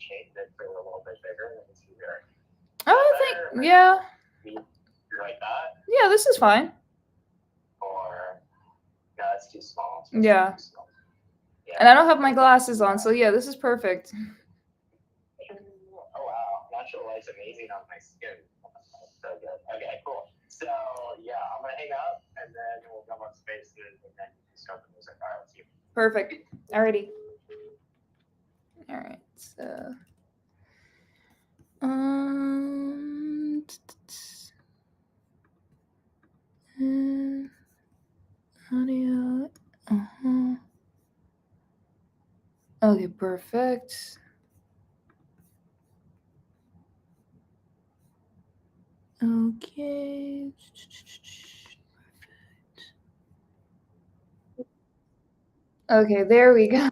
change it to a little bit bigger and it's easier. Oh, I think, yeah. You like that? Yeah, this is fine. Or no, it's too small. Yeah. Too small. Yeah. And I don't have my glasses on, so yeah, this is perfect. Oh wow, natural light's amazing on my skin. So good. Okay, cool. So yeah, I'm gonna hang up and then we'll come on spaces and then you can start the music. All right, let's see. Perfect. Alrighty. All right. So. Audio. Okay, perfect. Okay. Okay, there we go.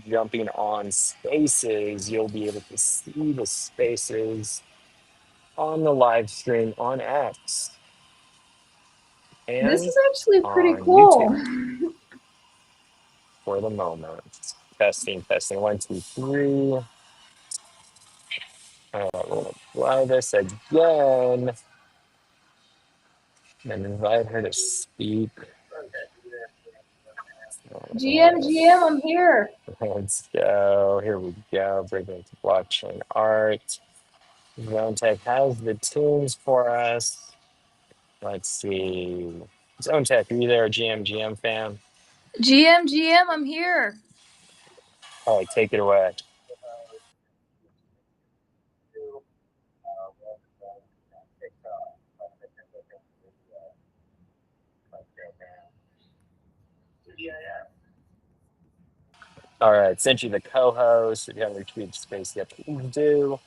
Jumping on spaces, you'll be able to see the spaces on the live stream on X and This is actually pretty on cool. YouTube for the moment. Testing, 1, 2, 3. We'll apply this again and invite her to speak. GM, I'm here. Let's go. Here we go. Bring it to blockchain art. Zone Tech has the tunes for us. Let's see. Zone Tech, are you there, GM fan? GM, I'm here. All right, take it away. All right, sent you the co-host. If you haven't retweeted space yet, please do.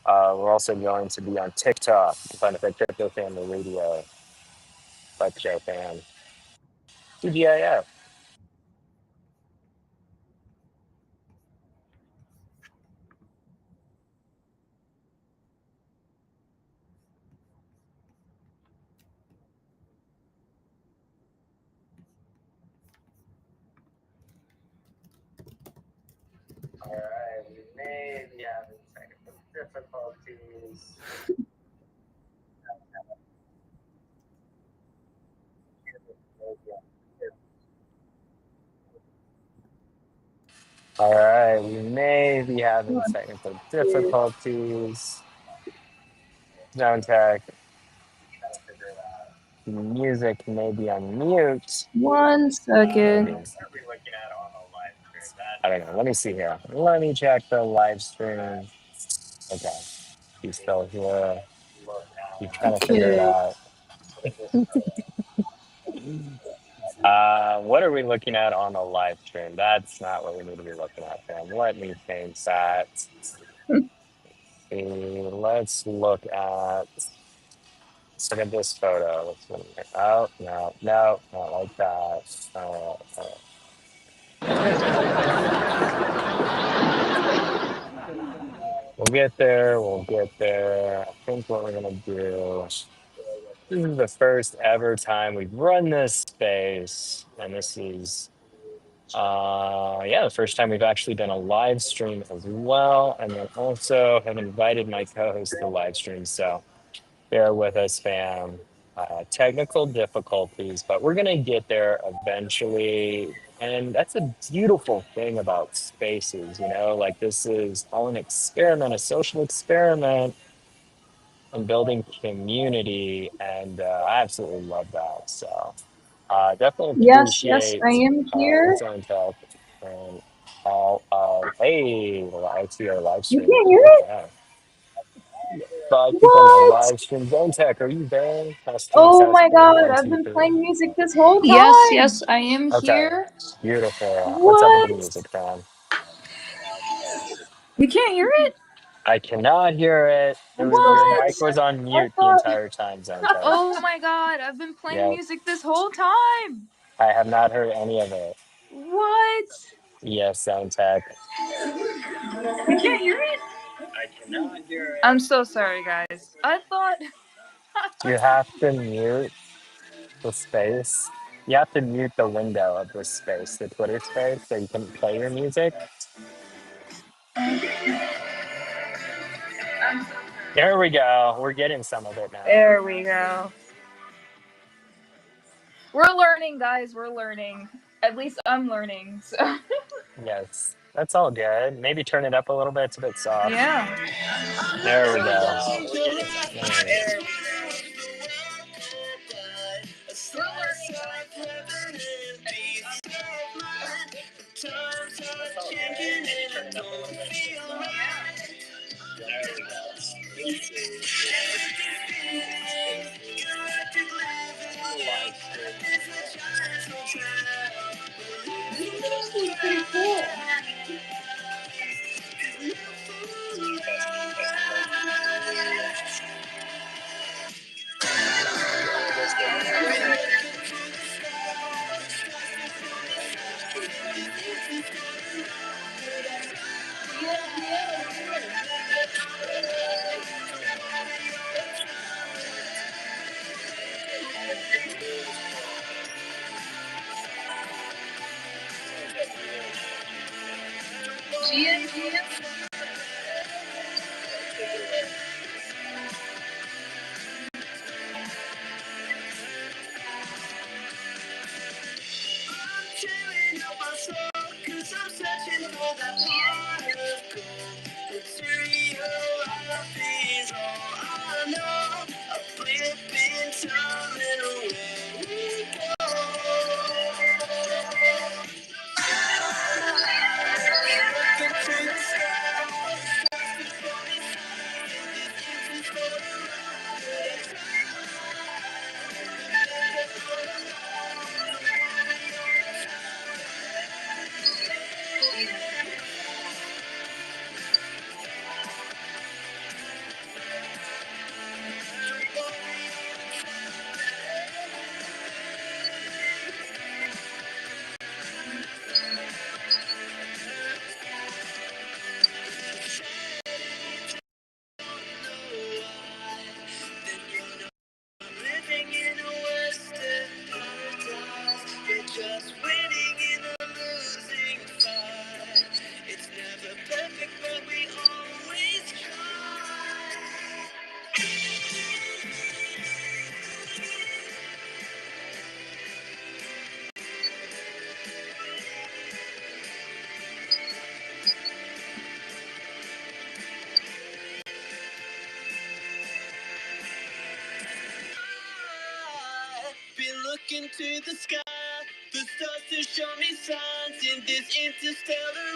We're also going to be on TikTok. You can find us at Crypto Family Radio. Like Joe Fan. TGIF. All right, we may be having technical difficulties. All right, we may be having One, technical two. difficulties. Zone tech, music may be on mute. 1 second. Maybe. I don't know. Let me see here. Let me check the live stream. Okay, he's still here. He's trying to figure it Okay. out. What are we looking at on the live stream? That's not what we need to be looking at, fam. Let me change that. Let's look at. Let's look at this photo. Oh no, no, not like that. We'll get there. We'll get there. I think what we're gonna do. This is the first ever time we've run this space, and this is yeah, the first time we've actually done a live stream as well, and then also have invited my co-host to live stream. So bear with us, fam. Technical difficulties, but we're gonna get there eventually. And that's a beautiful thing about spaces, you know, like this is all an experiment, a social experiment and building community. And I absolutely love that. So definitely Yes, yes, I appreciate am here. Zone Tech and all of, hey, I see our live You stream. can't hear it? Okay. 5 people on the What? live stream. Zone Tech, are you there? Testing, Oh my testing, god, one, I've two, been three. playing music this whole time. Yes, yes, I am Okay, here. beautiful. What's up with the What? music, fam? You can't hear it? I cannot hear it. It I'm was so your What? mic sorry. was on I mute the thought. entire time, Zone Tech. Oh my god, I've been playing Yeah, music this whole time. I have not heard any of it. What? Yes, Zone Tech. You can't hear it? I cannot hear I'm it. so sorry, guys. I thought. You have to mute the space. You have to mute the window of this space, the Twitter space, so you can play your music. There we go. We're getting some of it now. There we go. We're learning, guys. We're learning. At least I'm learning. So. Yes, that's all good. Maybe turn it up a little bit. It's a bit soft. Yeah. There we go. Alright. into the sky, the stars to show me signs in this interstellar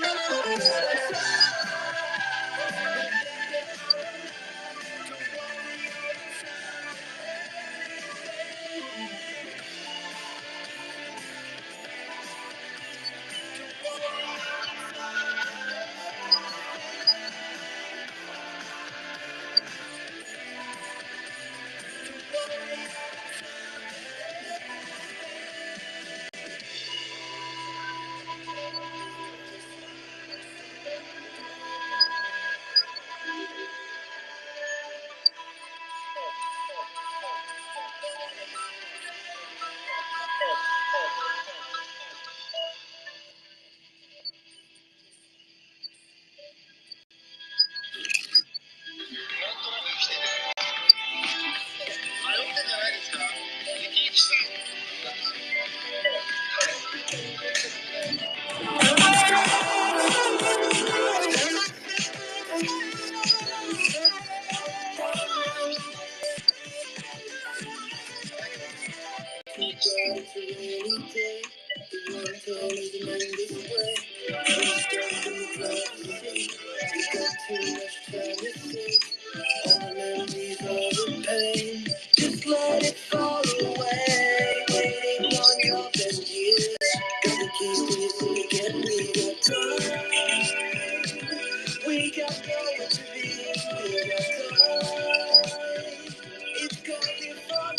just let it fall away. Waiting on your best years. Got the keys to your city, get me the time. We got nowhere to be. We got time. It's going far.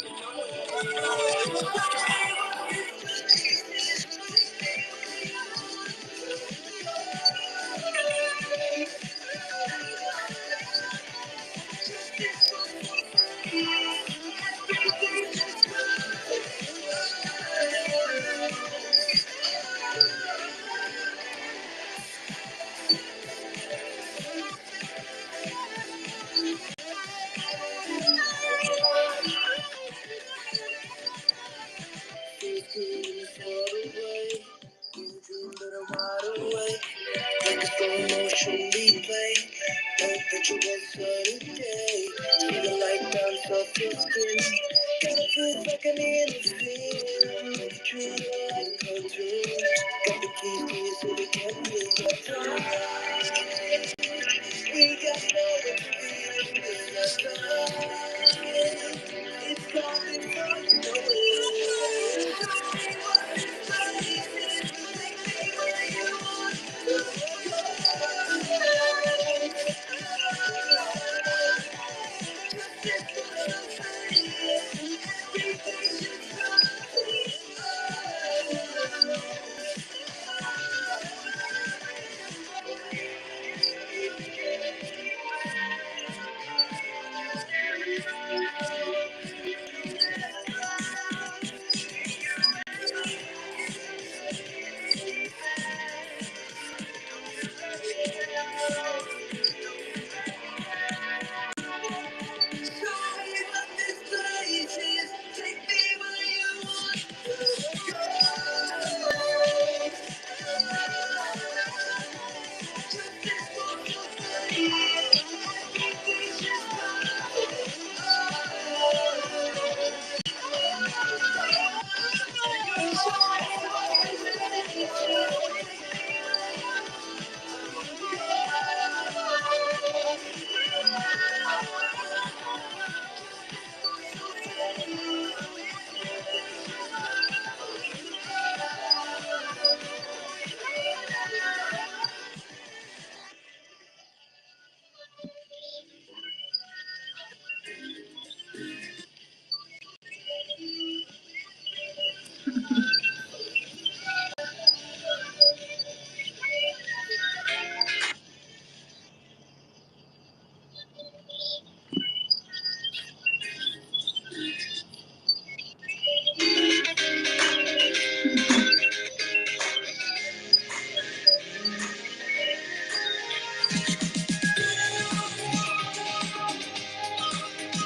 Emotionally play, perpetual sunny day. See the light bounce off your skin. Gotta feel like I'm in a film. True like a cartoon. Got the keys to your city, can't leave the time. We got nowhere to be, we got time. It's coming from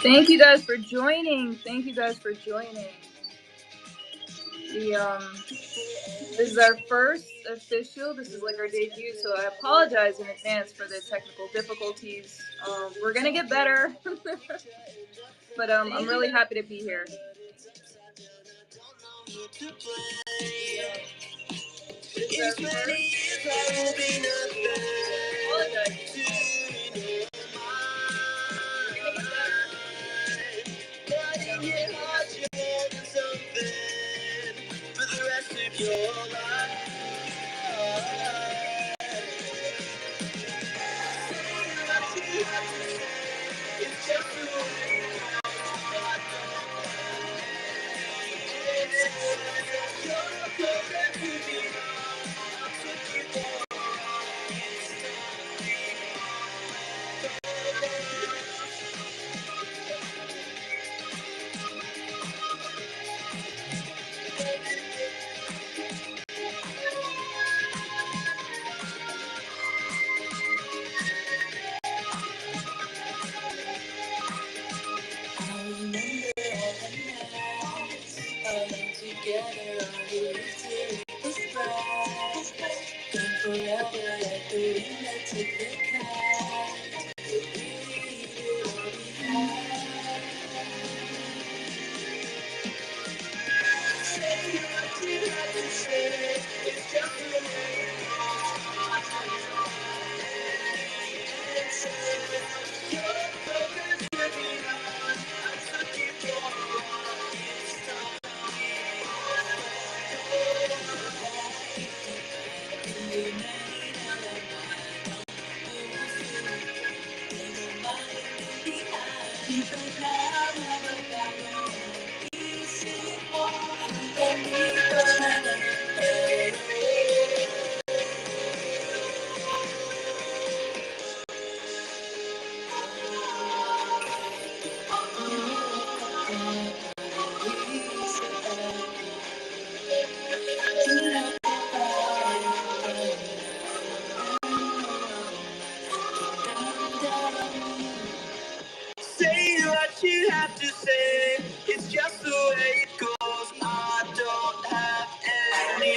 Thank you guys for joining. Thank you guys for joining. This is our first official. This is like our debut, so I apologize in advance for the technical difficulties. We're gonna get better, but I'm really happy to be here. In 20 years I will be nothing to but in your heart you want something for the rest of your life. It's just the way you're closer to me. I remember all the nights alone together on the roof till it was bright. Gone forever like the wind that took the kite. Leave it all behind. Say what you have to say. It's just the way it's you're focused with me now. So keep going. It's say what you have to say. It's just the way it goes. I don't have any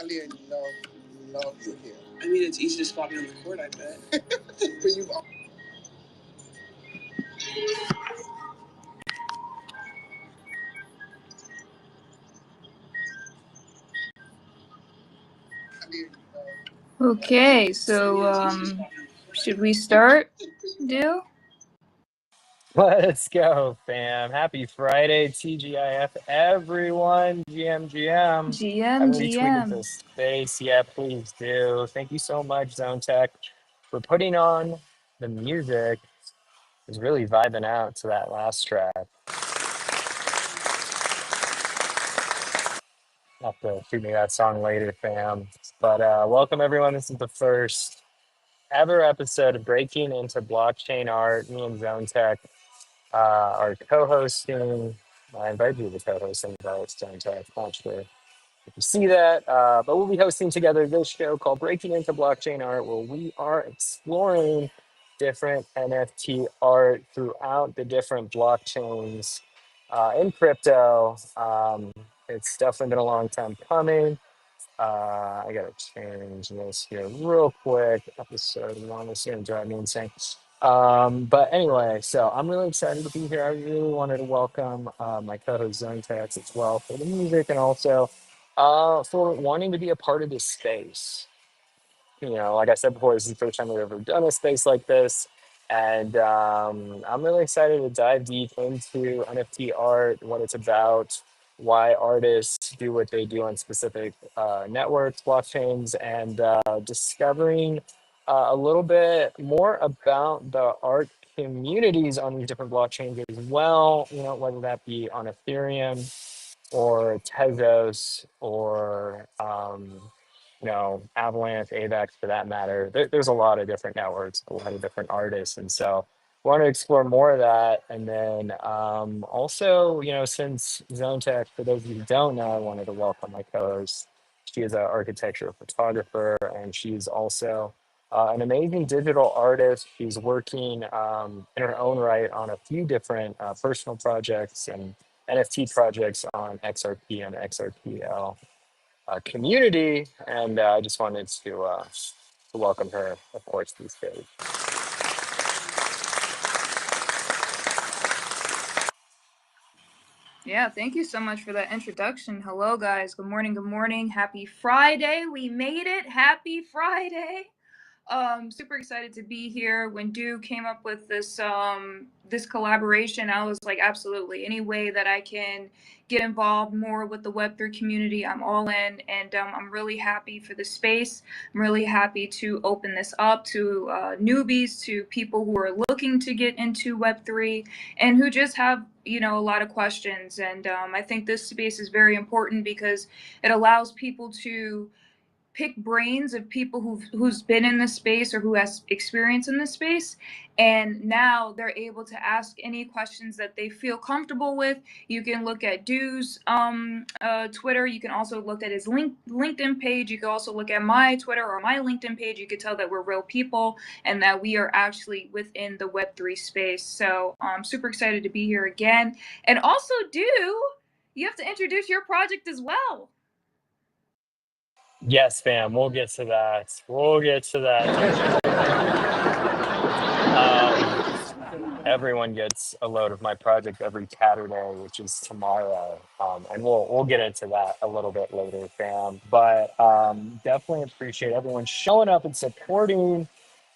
Aaliyah, love you here. I mean, it's easy to spot me on the court, I bet. But you've Okay, so should we start, Do? Let's go, fam. Happy Friday, TGIF, everyone. GM. GM, Haven't retweeted GM. this space yet. Please do. Thank you so much, Zone Tech, for putting on the music. I was really vibing out to that last track. Have to shoot me that song later, fam. But welcome, everyone. This is the first ever episode of Breaking into Blockchain Art. Me and Zone Tech are co-hosting. I invite you to co-host and Zone Tech. Not sure if you see that, but we'll be hosting together this show called Breaking into Blockchain Art, where we are exploring different NFT art throughout the different blockchains in crypto. It's definitely been a long time coming. I gotta change this here real quick. Episode one is gonna drive me insane. But anyway, so I'm really excited to be here. I really wanted to welcome my co-host Zone Tax as well for the music and also for wanting to be a part of this space. Like I said before, this is the first time we've ever done a space like this. And I'm really excited to dive deep into NFT art, what it's about, why artists do what they do on specific networks, blockchains, and discovering a little bit more about the art communities on these different blockchains as well, whether that be on Ethereum or Tezos or Avalanche, AVAX for that matter. There's a lot of different networks, a lot of different artists, and so want to explore more of that. And then also, since Zone Tech, for those of you who don't know, I wanted to welcome my co-host. She is an architecture photographer, and she's also an amazing digital artist. She's working in her own right on a few different personal projects and NFT projects on XRP and XRPL community, and I just wanted to welcome her, of course, these days. Yeah, thank you so much for that introduction. Hello, guys. Good morning. Good morning. Happy Friday. We made it. Happy Friday. Super excited to be here. When Dew came up with this collaboration, I was like, absolutely, any way that I can get involved more with the Web3 community, I'm all in. And I'm really happy for the space. I'm really happy to open this up to newbies, to people who are looking to get into Web3 and who just have a lot of questions. And I think this space is very important because it allows people to pick brains of people who's been in the space or who has experience in the space, and now they're able to ask any questions that they feel comfortable with. You can look at Dew's Twitter. You can also look at his LinkedIn page. You can also look at my Twitter or my LinkedIn page. You could tell that we're real people and that we are actually within the Web3 space. So I'm super excited to be here again. And also, Dew, you have to introduce your project as well. Yes, fam, we'll get to that. We'll get to that. Everyone gets a load of my project every Saturday, which is tomorrow, and we'll get into that a little bit later, fam. But definitely appreciate everyone showing up and supporting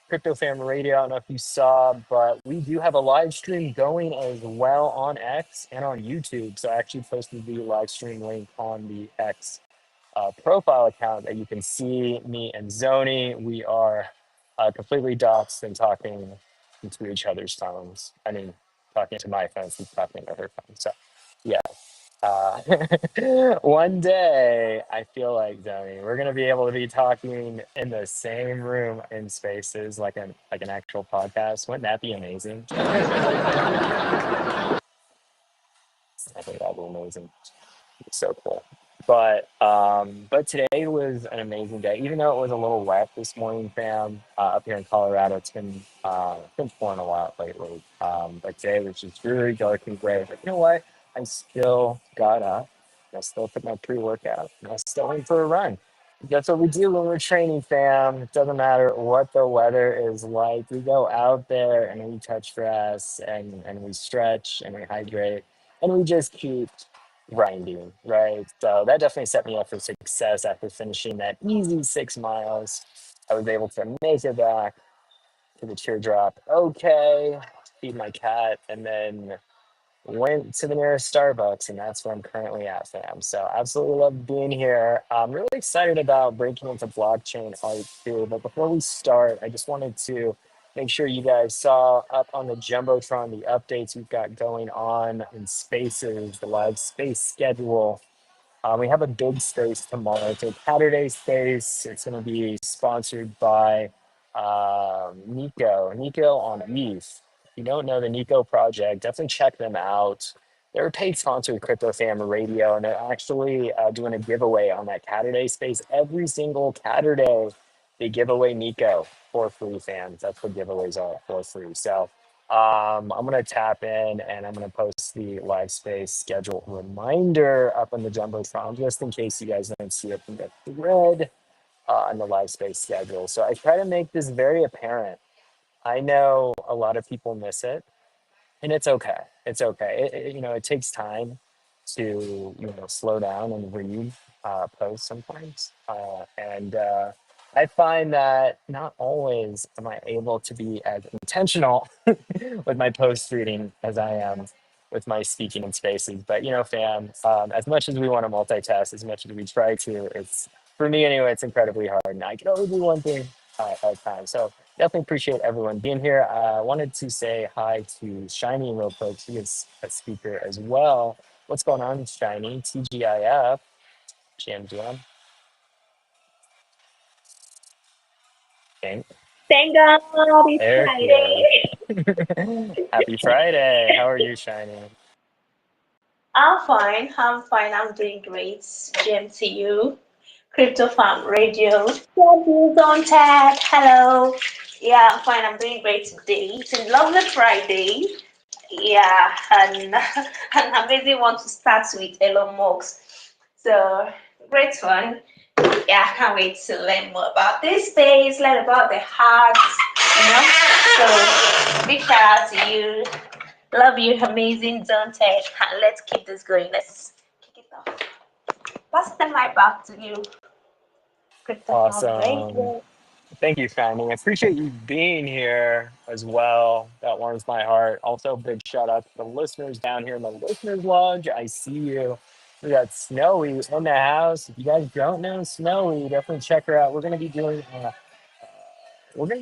Crypto Fam Radio. I don't know if you saw, but we do have a live stream going as well on X and on YouTube. So I actually posted the live stream link on the X profile account that you can see me and Zoni. We are completely doxed and talking into each other's phones. I mean, talking to my phones and talking to her phone. So, yeah. One day, I feel like Zoni, we're gonna be able to be talking in the same room in spaces like an actual podcast. Wouldn't that be amazing? I think that'd be amazing. So cool. But today was an amazing day. Even though it was a little wet this morning, fam, up here in Colorado, it's been pouring a lot lately. But today was just really dark and gray. But you know what? I still got up. I still took my pre-workout. And I still went for a run. That's what we do when we're training, fam. It doesn't matter what the weather is like. We go out there and we touch grass and we stretch and we hydrate and we just keep grinding, right? So that definitely set me up for success after finishing that easy 6 miles. I was able to make it back to the teardrop. Okay, feed my cat, and then went to the nearest Starbucks, and that's where I'm currently at, fam. So absolutely love being here. I'm really excited about breaking into blockchain art too. But before we start, I just wanted to make sure you guys saw up on the Jumbotron the updates we've got going on in spaces, the live space schedule. We have a big space tomorrow. It's a Saturday space. It's going to be sponsored by Nico on ETH. If you don't know the Nico project, definitely check them out. They're a paid sponsor of Crypto Fam Radio, and they're actually doing a giveaway on that Saturday space every single Saturday. they give away Nico for free, fans. That's what giveaways are, for free. So I'm gonna tap in and I'm gonna post the live space schedule reminder up on the Jumbotron just in case you guys don't see it in the thread on the live space schedule. So I try to make this very apparent. I know a lot of people miss it, and it's okay. It's okay. It takes time to slow down and read posts sometimes, and I find that not always am I able to be as intentional with my post reading as I am with my speaking in spaces. But fam, as much as we want to multitask, as much as we try to, it's for me anyway. It's incredibly hard, and I can only do one thing at a time. So definitely appreciate everyone being here. I wanted to say hi to Shiny real quick. He is a speaker as well. What's going on, Shiny? TGIF, GM. Okay, Thank God it's there he is. Friday. Happy Friday. How are you, Shiny? I'm fine. I'm fine. I'm doing great. GMTU, Crypto Farm Radio. Don't tag. Hello. Yeah, I'm fine. I'm doing great today. It's a lovely Friday. Yeah, and an amazing one to start with Elon Musk. So great one. Yeah, I can't wait to learn more about this space, learn about the hearts, you know. So big shout out to you. Love you, amazing Dante. And let's keep this going. Let's kick it off. Pass the mic back to you, Crypto Farm Awesome. Radio. Thank you, Fanny. I appreciate you being here as well. That warms my heart. Also, big shout out to the listeners down here in the listeners lodge. I see you. We got Snowy in the house. If you guys don't know Snowy, definitely check her out. We're gonna be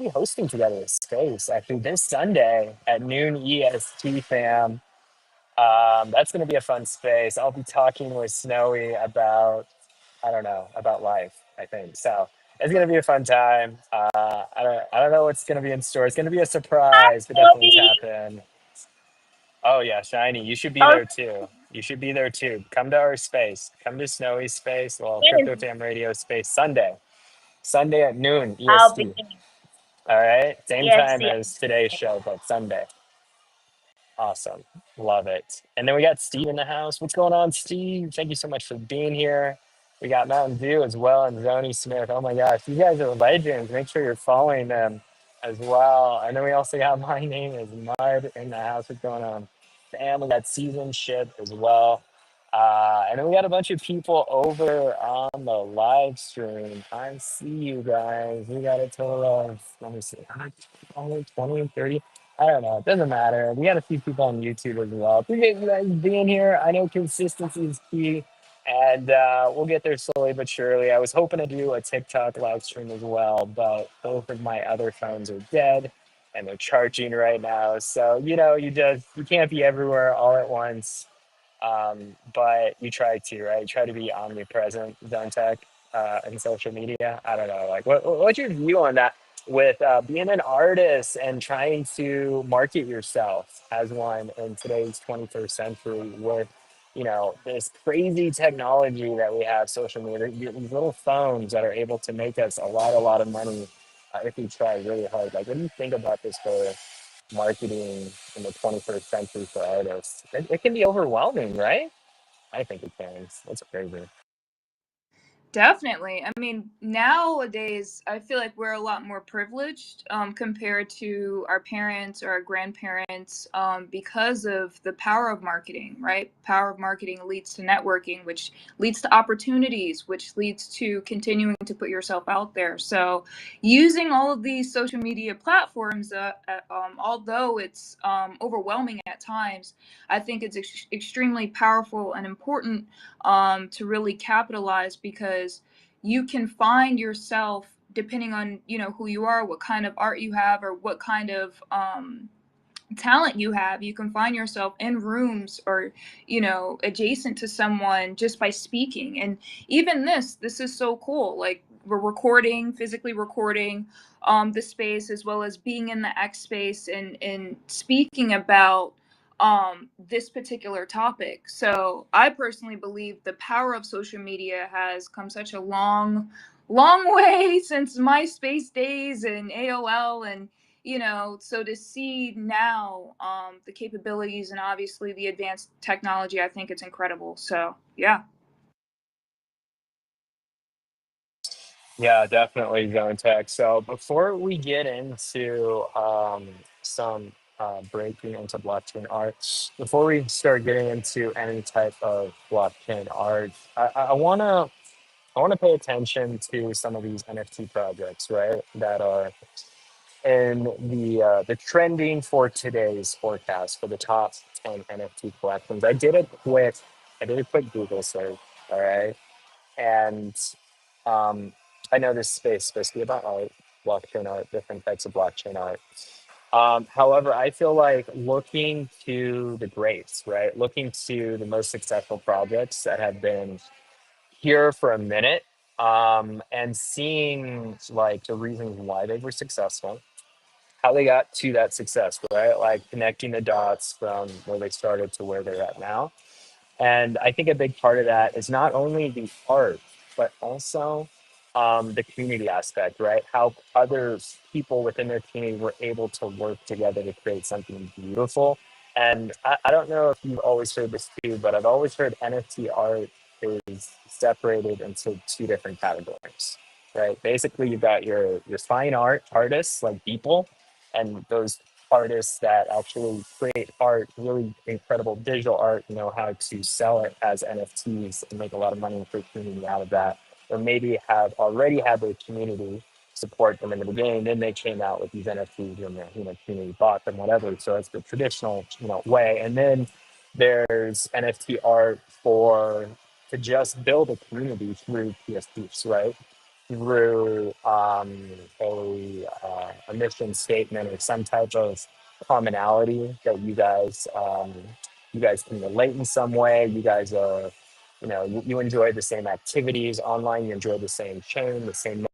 hosting together a space actually this Sunday at noon EST, fam. That's gonna be a fun space. I'll be talking with Snowy about I don't know about life. I think so. It's gonna be a fun time. I don't know what's gonna be in store. It's gonna be a surprise, but definitely Sorry. tap in. Oh yeah, Shiny, you should be Oh, there too. You should be there too. Come to our space. Come to Snowy's space. Well, yes, Crypto Fam Radio space Sunday. Sunday at noon I'll be. EST. All right, same Yes, time yes. as today's show, but Sunday. Awesome. Love it. And then we got Steve in the house. What's going on, Steve? Thank you so much for being here. We got Mountain Dew as well and Zoni Smith. Oh my gosh, you guys are legends. Make sure you're following them as well. And then we also got My Name is Mud in the house. What's going on? And we got Season Ship as well. And then we got a bunch of people over on the live stream. I see you guys. We got a total of, let me see, only 20 and 30. I don't know. It doesn't matter. We got a few people on YouTube as well. Appreciate you guys being here. I know consistency is key, and we'll get there slowly but surely. I was hoping to do a TikTok live stream as well, but both of my other phones are dead, and they're charging right now. So you can't be everywhere all at once, but you try to, right? Try to be omnipresent, Zone Tech, and social media. I don't know. Like, what's your view on that? With being an artist and trying to market yourself as one in today's 21st century with this crazy technology that we have, social media, these little phones that are able to make us a lot of money if we try really hard. Like, what do you think about this for marketing in the 21st century for artists? It can be overwhelming, right? I think it can. It's crazy. Definitely. I mean, nowadays, I feel like we're a lot more privileged compared to our parents or our grandparents because of the power of marketing, right? Power of marketing leads to networking, which leads to opportunities, which leads to continuing to put yourself out there. So, using all of these social media platforms, although it's overwhelming at times, I think it's extremely powerful and important to really capitalize because you can find yourself depending on who you are, what kind of art you have, or what kind of talent you have. You can find yourself in rooms or adjacent to someone just by speaking. And even this is so cool. Like, we're physically recording the space, as well as being in the X space and speaking about this particular topic. So I personally believe the power of social media has come such a long long way since MySpace days and AOL, and so to see now the capabilities and obviously the advanced technology, I think it's incredible. So yeah. Yeah, definitely Zone Tech. So before we get into some breaking into blockchain art, before we start getting into any type of blockchain art, I wanna pay attention to some of these NFT projects, right? That are in the trending for today's forecast for the top 10 NFT collections. I did a quick Google search, all right, and um, I know this space is supposed to be about art, blockchain art, different types of blockchain art. However, I feel like looking to the greats, right? Looking to the most successful projects that have been here for a minute, and seeing like the reasons why they were successful, how they got to that success, right? Like connecting the dots from where they started to where they're at now. And I think a big part of that is not only the art, but also the community aspect, right? How other people within their community were able to work together to create something beautiful. And I don't know if you've always heard this too, but I've always heard NFT art is separated into two different categories, right? Basically, you've got your fine art artists, like people, and those artists that actually create art, really incredible digital art, know how to sell it as NFTs and make a lot of money for the community out of that, or maybe have already had their community support them in the beginning. Then they came out with these NFTs and the community bought them, whatever. So it's the traditional way. And then there's NFT art for to just build a community through PSPs, right? Through a mission statement or some type of commonality that you guys can relate in some way. You guys are, you enjoy the same activities online. You enjoy the same chain, the same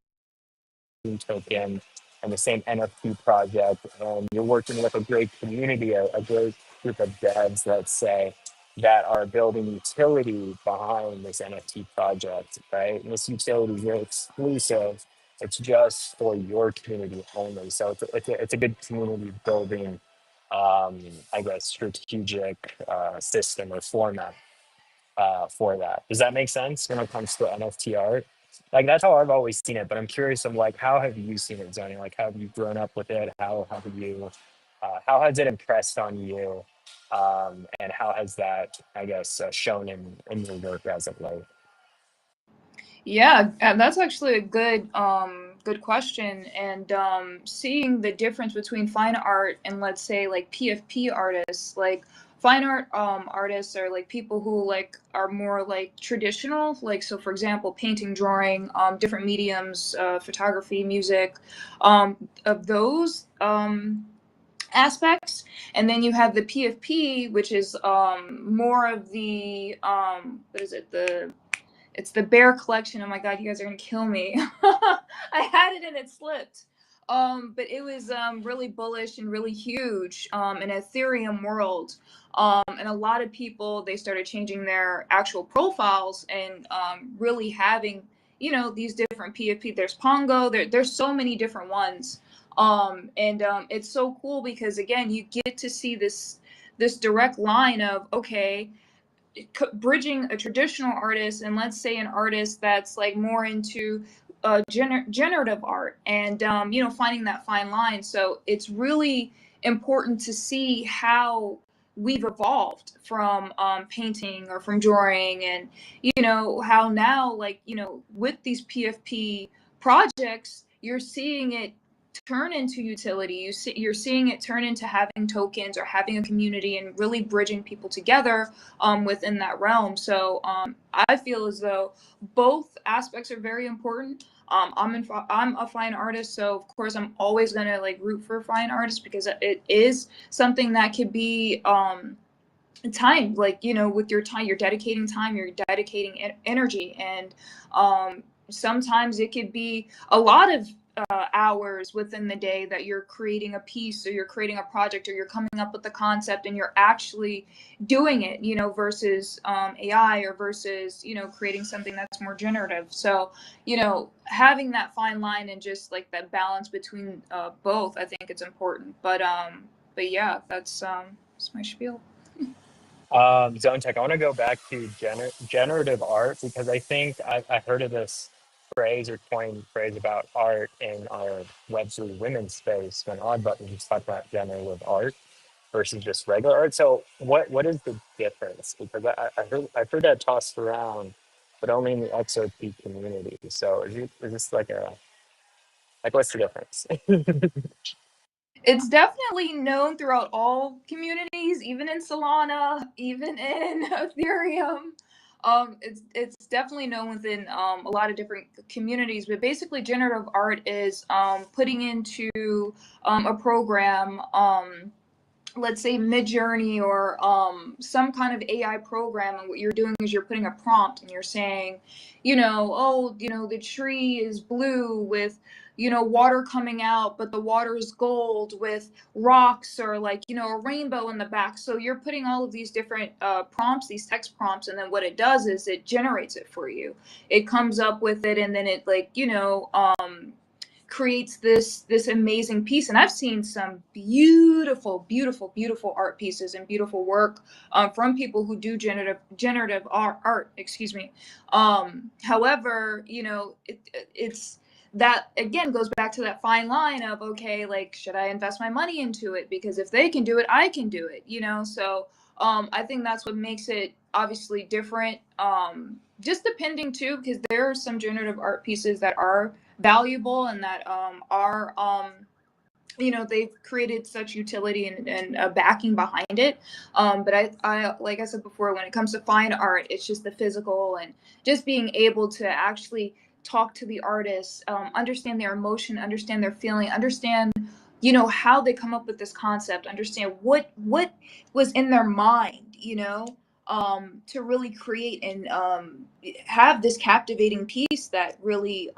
token, and the same NFT project. And you're working with a great community, a great group of devs, let's say, that are building utility behind this NFT project, right? And this utility is very exclusive. It's just for your community only. So it's a good community building, I guess, strategic system or format for that. Does that make sense when it comes to NFT art? Like that's how I've always seen it. But I'm curious of like how have you seen it, Zoni? Like how have you grown up with it? How has it impressed on you? And how has that, I guess, shown in your work as of late? Yeah, that's actually a good question. And seeing the difference between fine art and, let's say, like PFP artists, like fine art artists are like people who like are more like traditional, like, so for example, painting, drawing, different mediums, photography, music, of those aspects. And then you have the PFP, which is more of the what is it, it's the bear collection. Oh my god, you guys are gonna kill me. I had it and it slipped. But it was really bullish and really huge in Ethereum world. And a lot of people, they started changing their actual profiles and really having these different PFP. There's Pongo. There's so many different ones. And it's so cool because again, you get to see this direct line of, okay, bridging a traditional artist and, let's say, an artist that's like more into generative art, and finding that fine line. So it's really important to see how we've evolved from painting or from drawing, and how now, like, with these PFP projects, you're seeing it turn into utility. You're seeing it turn into having tokens or having a community and really bridging people together within that realm. So I feel as though both aspects are very important. I'm a fine artist, so of course I'm always gonna like root for fine artists because it is something that could be time, like, with your time, you're dedicating time, you're dedicating energy, and sometimes it could be a lot of hours within the day that you're creating a piece or you're creating a project or you're coming up with the concept and you're actually doing it, you know, versus AI or versus, you know, creating something that's more generative. So, you know, having that fine line and just like that balance between both, I think it's important. But yeah, that's my spiel. Zone Tech, I want to go back to generative art because I think I heard of this phrase or coined phrase about art in our Web3 women's space when Odd Button just talked about generative art versus just regular art. So what is the difference? Because I've heard that tossed around, but only in the XOP community. So is this like what's the difference? It's definitely known throughout all communities, even in Solana, even in Ethereum. It's definitely known within a lot of different communities. But basically, generative art is putting into a program. Let's say Midjourney or some kind of AI program, and what you're doing is you're putting a prompt and you're saying, you know, oh, you know, the tree is blue with, you know, water coming out, but the water is gold with rocks or like, you know, a rainbow in the back. So you're putting all of these different prompts, these text prompts, and then what it does is it generates it for you. It comes up with it, and then it like, you know, creates this amazing piece. And I've seen some beautiful art pieces and beautiful work from people who do generative art, excuse me. However, you know, it's that again goes back to that fine line of, okay, like, should I invest my money into it? Because if they can do it, I can do it, you know? So I think that's what makes it obviously different. Just depending too, because there are some generative art pieces that are valuable and that are you know, they've created such utility and a backing behind it. But I like I said before, when it comes to fine art, it's just the physical and just being able to actually talk to the artist, understand their emotion, understand their feeling, understand, you know, how they come up with this concept, understand what was in their mind, you know, to really create and have this captivating piece that really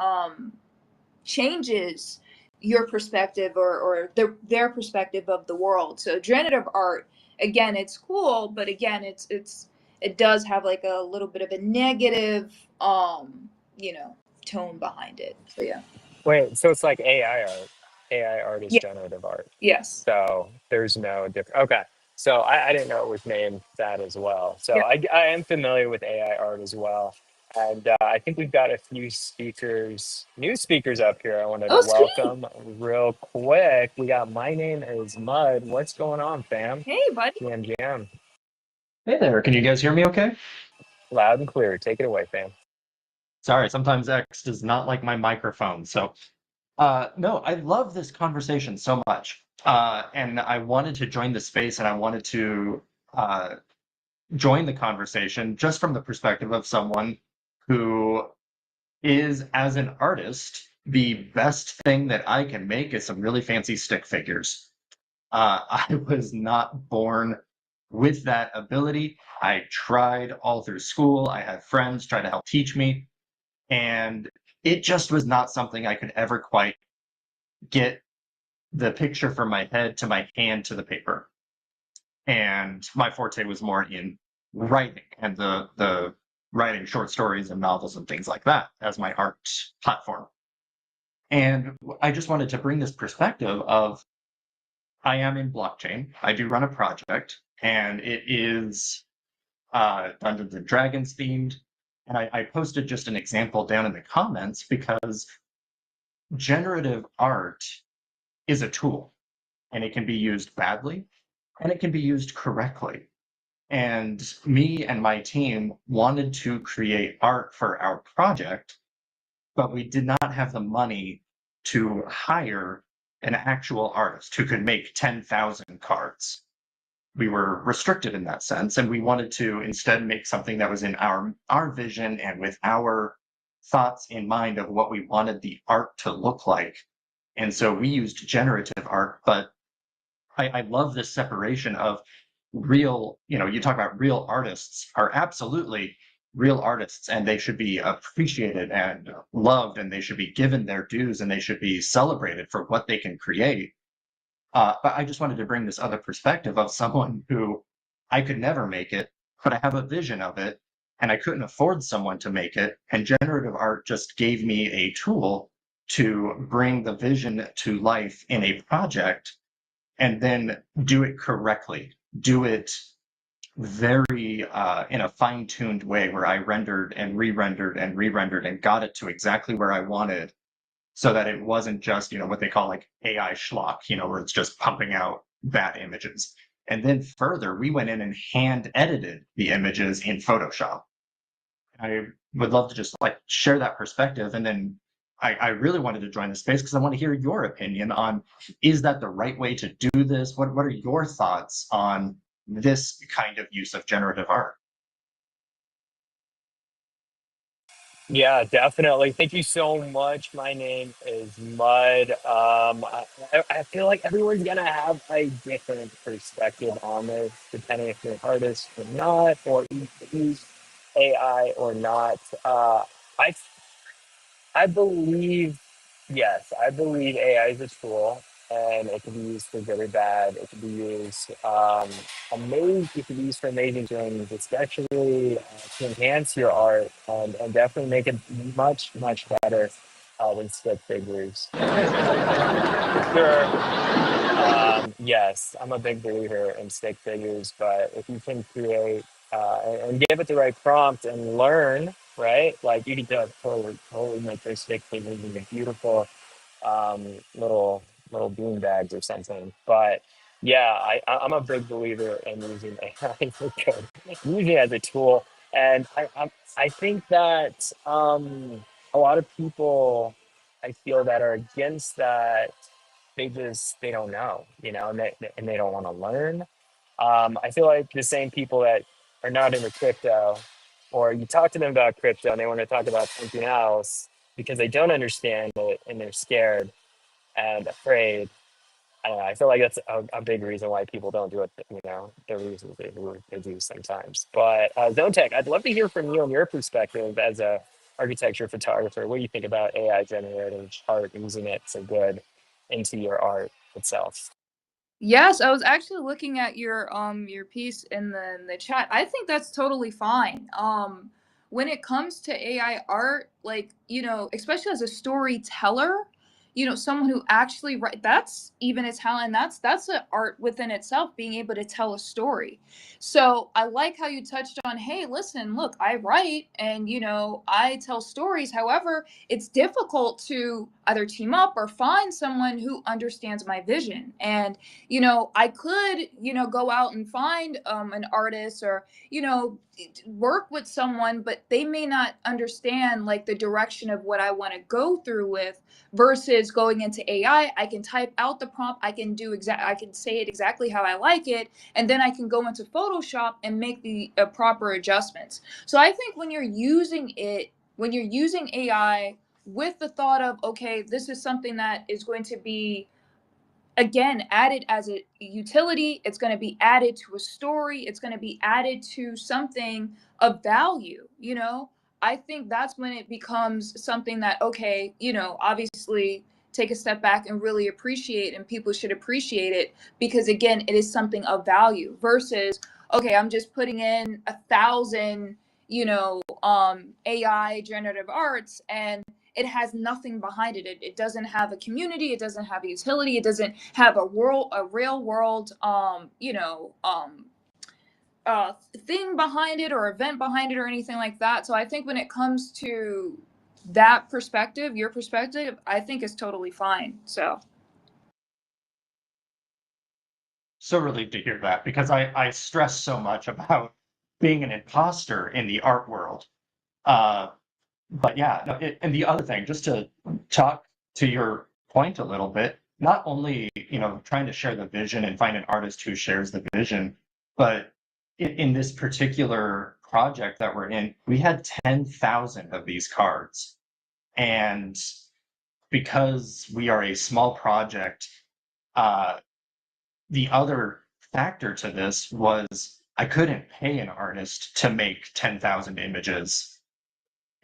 changes your perspective or their perspective of the world. So generative art, again, it's cool, but again, it does have like a little bit of a negative, you know, tone behind it. So yeah. Wait, so it's like AI art. AI art is Yeah. generative art. Yes. So there's no different. Okay. So I didn't know it was named that as well. So Yeah. I am familiar with AI art as well. And I think we've got a few new speakers up here I wanted to Oh, sweet. welcome real quick. We got My Name is Mud. What's going on, fam? Hey, buddy. Jam Jam. Hey there, can you guys hear me okay? Loud and clear. Take it away, fam. Sorry, sometimes X does not like my microphone. So, no, I love this conversation so much. And I wanted to join the space and I wanted to join the conversation just from the perspective of someone who is, as an artist, the best thing that I can make is some really fancy stick figures. I was not born with that ability. I tried all through school. I had friends try to help teach me. And it just was not something I could ever quite get the picture from my head to my hand to the paper. And my forte was more in writing and the writing short stories and novels and things like that as my art platform. And I just wanted to bring this perspective of I am in blockchain. I do run a project, and it is Dungeons and Dragons themed. And I posted just an example down in the comments because generative art is a tool, and it can be used badly and it can be used correctly. And me and my team wanted to create art for our project, but we did not have the money to hire an actual artist who could make 10,000 cards. We were restricted in that sense, and we wanted to instead make something that was in our vision and with our thoughts in mind of what we wanted the art to look like. And so we used generative art, but I love this separation of real, you know, you talk about real artists are absolutely real artists, and they should be appreciated and loved, and they should be given their dues, and they should be celebrated for what they can create. But I just wanted to bring this other perspective of someone who I could never make it, but I have a vision of it, and I couldn't afford someone to make it. And generative art just gave me a tool to bring the vision to life in a project and then do it correctly, do it very in a fine-tuned way where I rendered and re-rendered and re-rendered and got it to exactly where I wanted, so that it wasn't just, what they call like AI schlock, where it's just pumping out bad images. And then further, we went in and hand edited the images in Photoshop. I would love to just like share that perspective. And then I really wanted to join the space because I want to hear your opinion on, is that the right way to do this? What are your thoughts on this kind of use of generative art? Yeah, definitely. Thank you so much. My name is Mud. I feel like everyone's gonna have a different perspective on this, depending if you're an artist or not, or you use AI or not. I I believe, yes, I believe AI is a tool, and it can be used for good or bad. It can be used it can be used for amazing things, especially to enhance your art, and definitely make it much, much better than stick figures. For sure. Yes, I'm a big believer in stick figures, but if you can create and give it the right prompt and learn, right? Like you can totally make those stick figures into beautiful um, little bean bags or something. But yeah, I'm a big believer in using AI for good, using it as a tool, and I think that a lot of people I feel that are against that, they don't know, and they don't want to learn. I feel like the same people that are not into crypto, or you talk to them about crypto and they want to talk about something else because they don't understand it and they're scared and afraid. I don't know. I feel like that's a big reason why people don't do it. The reasons they do sometimes. But Zone Tech, I'd love to hear from you and your perspective as a architecture photographer. What do you think about AI generated art, using it for good into your art itself? Yes, I was actually looking at your piece in the chat. I think that's totally fine. When it comes to AI art, like, especially as a storyteller, someone who actually write, that's even a talent. That's an art within itself, being able to tell a story. So I like how you touched on, hey, listen, look, I write and I tell stories. However, it's difficult to either team up or find someone who understands my vision. And I could, go out and find an artist, or, work with someone, but they may not understand like the direction of what I want to go through with, versus going into AI. I can type out the prompt, I can say it exactly how I like it, and then I can go into Photoshop and make the proper adjustments. So I think when you're using AI with the thought of, okay, this is something that is going to be, again, added as a utility, it's going to be added to a story, it's going to be added to something of value. I think that's when it becomes something that, okay, obviously take a step back and really appreciate, and people should appreciate it, because again, it is something of value, versus, okay, I'm just putting in 1,000 AI generative arts, and it has nothing behind it. It doesn't have a community. It doesn't have a utility. It doesn't have a real world, thing behind it, or event behind it, or anything like that. So I think when it comes to that perspective, your perspective, I think is totally fine. So. So relieved to hear that, because I stress so much about being an imposter in the art world. Uh, but yeah, no, and the other thing, just to talk to your point a little bit, not only, trying to share the vision and find an artist who shares the vision, but in this particular project that we're in, we had 10,000 of these cards. And because we are a small project, uh, the other factor to this was I couldn't pay an artist to make 10,000 images.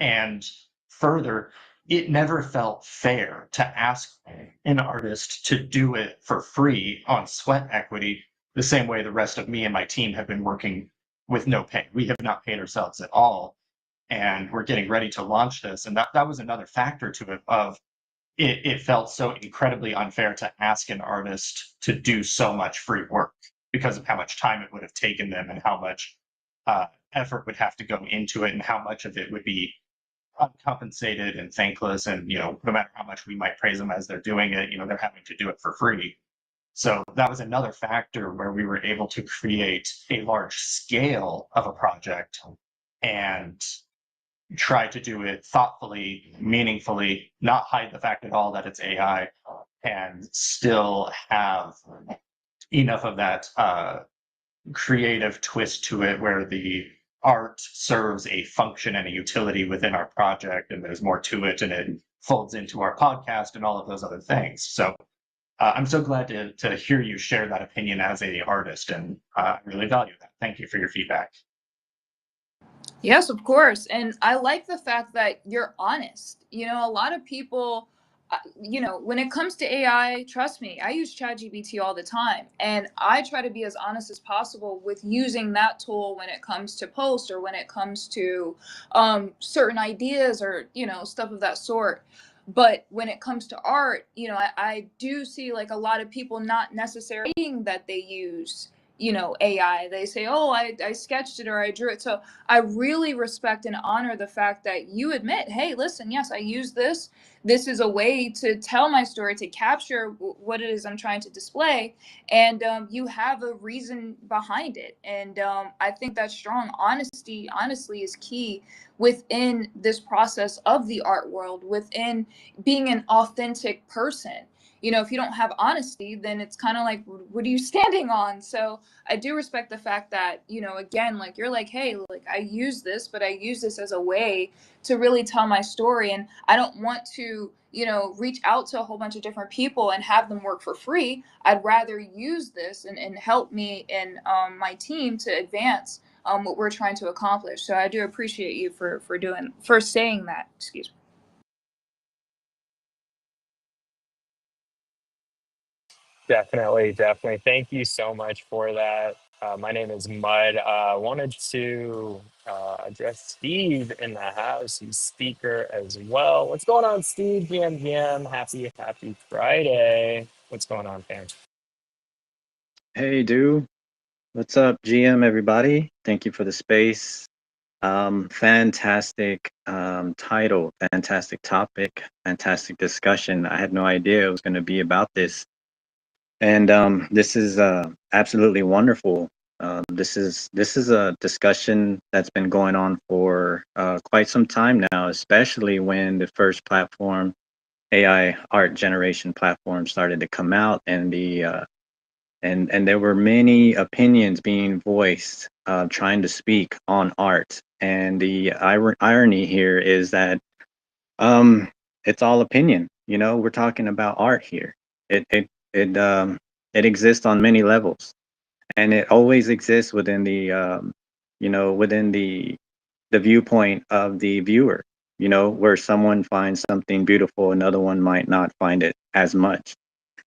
And further, it never felt fair to ask an artist to do it for free on sweat equity, the same way the rest of me and my team have been working with no pay. We have not paid ourselves at all. And we're getting ready to launch this. And that was another factor to it of it felt so incredibly unfair to ask an artist to do so much free work because of how much time it would have taken them and how much effort would have to go into it and how much of it would be uncompensated and thankless. And, no matter how much we might praise them as they're doing it, they're having to do it for free. So that was another factor where we were able to create a large scale of a project and try to do it thoughtfully, meaningfully, not hide the fact at all that it's AI, and still have enough of that creative twist to it where the art serves a function and a utility within our project, and there's more to it, and it folds into our podcast and all of those other things. So I'm so glad to hear you share that opinion as a artist, and I really value that. Thank you for your feedback. Yes, of course. And I like the fact that you're honest. A lot of people, when it comes to AI, trust me, I use ChatGPT all the time. And I try to be as honest as possible with using that tool when it comes to post or when it comes to certain ideas or, stuff of that sort. But when it comes to art, I do see like a lot of people not necessarily that they use AI. They say, oh, I sketched it or I drew it. So I really respect and honor the fact that you admit, hey, listen, yes, I use this. This is a way to tell my story, to capture what it is I'm trying to display. And you have a reason behind it. And I think that strong honesty, honestly, is key within this process of the art world, within being an authentic person. If you don't have honesty, then it's kind of like, what are you standing on? So I do respect the fact that, again, like you're like, hey, like I use this, but I use this as a way to really tell my story. And I don't want to, reach out to a whole bunch of different people and have them work for free. I'd rather use this and help me and my team to advance what we're trying to accomplish. So I do appreciate you for saying that. Excuse me. Definitely. Thank you so much for that. My name is Mud. Wanted to address Steve in the house. He's speaker as well. What's going on, Steve? GM. Happy Friday. What's going on, fam? Hey, dude. What's up, GM, everybody? Thank you for the space. Fantastic title, fantastic topic, fantastic discussion. I had no idea it was going to be about this. And this is absolutely wonderful. This is a discussion that's been going on for quite some time now, especially when the first platform, AI art generation platform, started to come out, and and there were many opinions being voiced, trying to speak on art. And the irony here is that it's all opinion. We're talking about art here. It exists on many levels, and it always exists within within the viewpoint of the viewer. Where someone finds something beautiful, another one might not find it as much.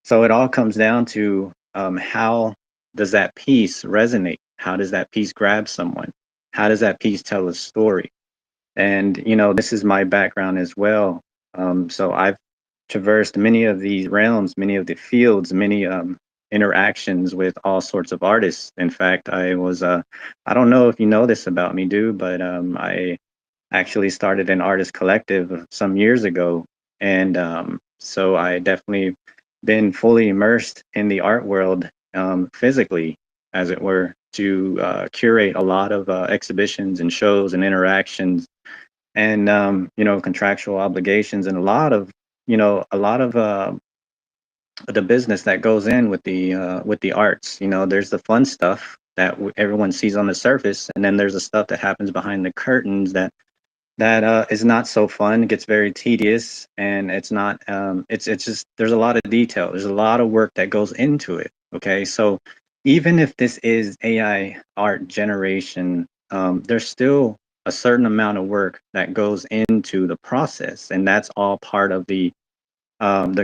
So it all comes down to how does that piece resonate? How does that piece grab someone? How does that piece tell a story? And this is my background as well. So I've traversed many of these realms, many of the fields, many interactions with all sorts of artists. In fact, I don't know if you know this about me, dude, but I actually started an artist collective some years ago. And so I definitely been fully immersed in the art world, physically, as it were, to curate a lot of exhibitions and shows and interactions, and contractual obligations, and a lot of the business that goes in with the arts. There's the fun stuff that everyone sees on the surface, and then there's the stuff that happens behind the curtains that is not so fun. It gets very tedious, and it's not. It's just there's a lot of detail. There's a lot of work that goes into it. Okay, so even if this is AI art generation, there's still a certain amount of work that goes into the process, and that's all part of the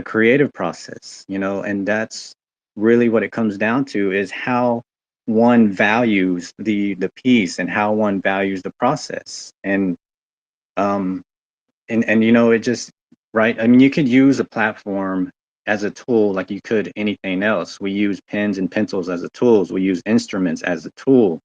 creative process, you know, and that's really what it comes down to is how one values the piece and how one values the process. Um and you know, it just right. I mean, you could use a platform as a tool like you could anything else. We use pens and pencils as a tools. We use instruments as a tool.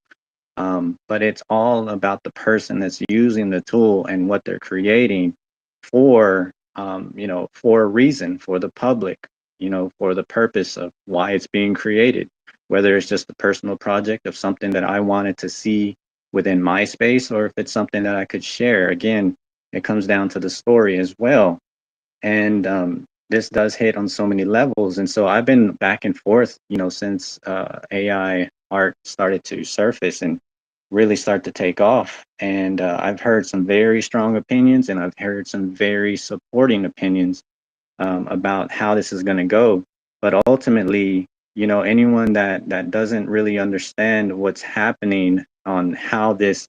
But it's all about the person that's using the tool and what they're creating for, you know, for a reason, for the public, you know, for the purpose of why it's being created. Whether it's just a personal project of something that I wanted to see within my space, or if it's something that I could share. Again, it comes down to the story as well. And this does hit on so many levels. And so I've been back and forth, you know, since AI art started to surface and really start to take off. And I've heard some very strong opinions, and I've heard some very supporting opinions about how this is going to go. But ultimately, you know, anyone that doesn't really understand what's happening on how this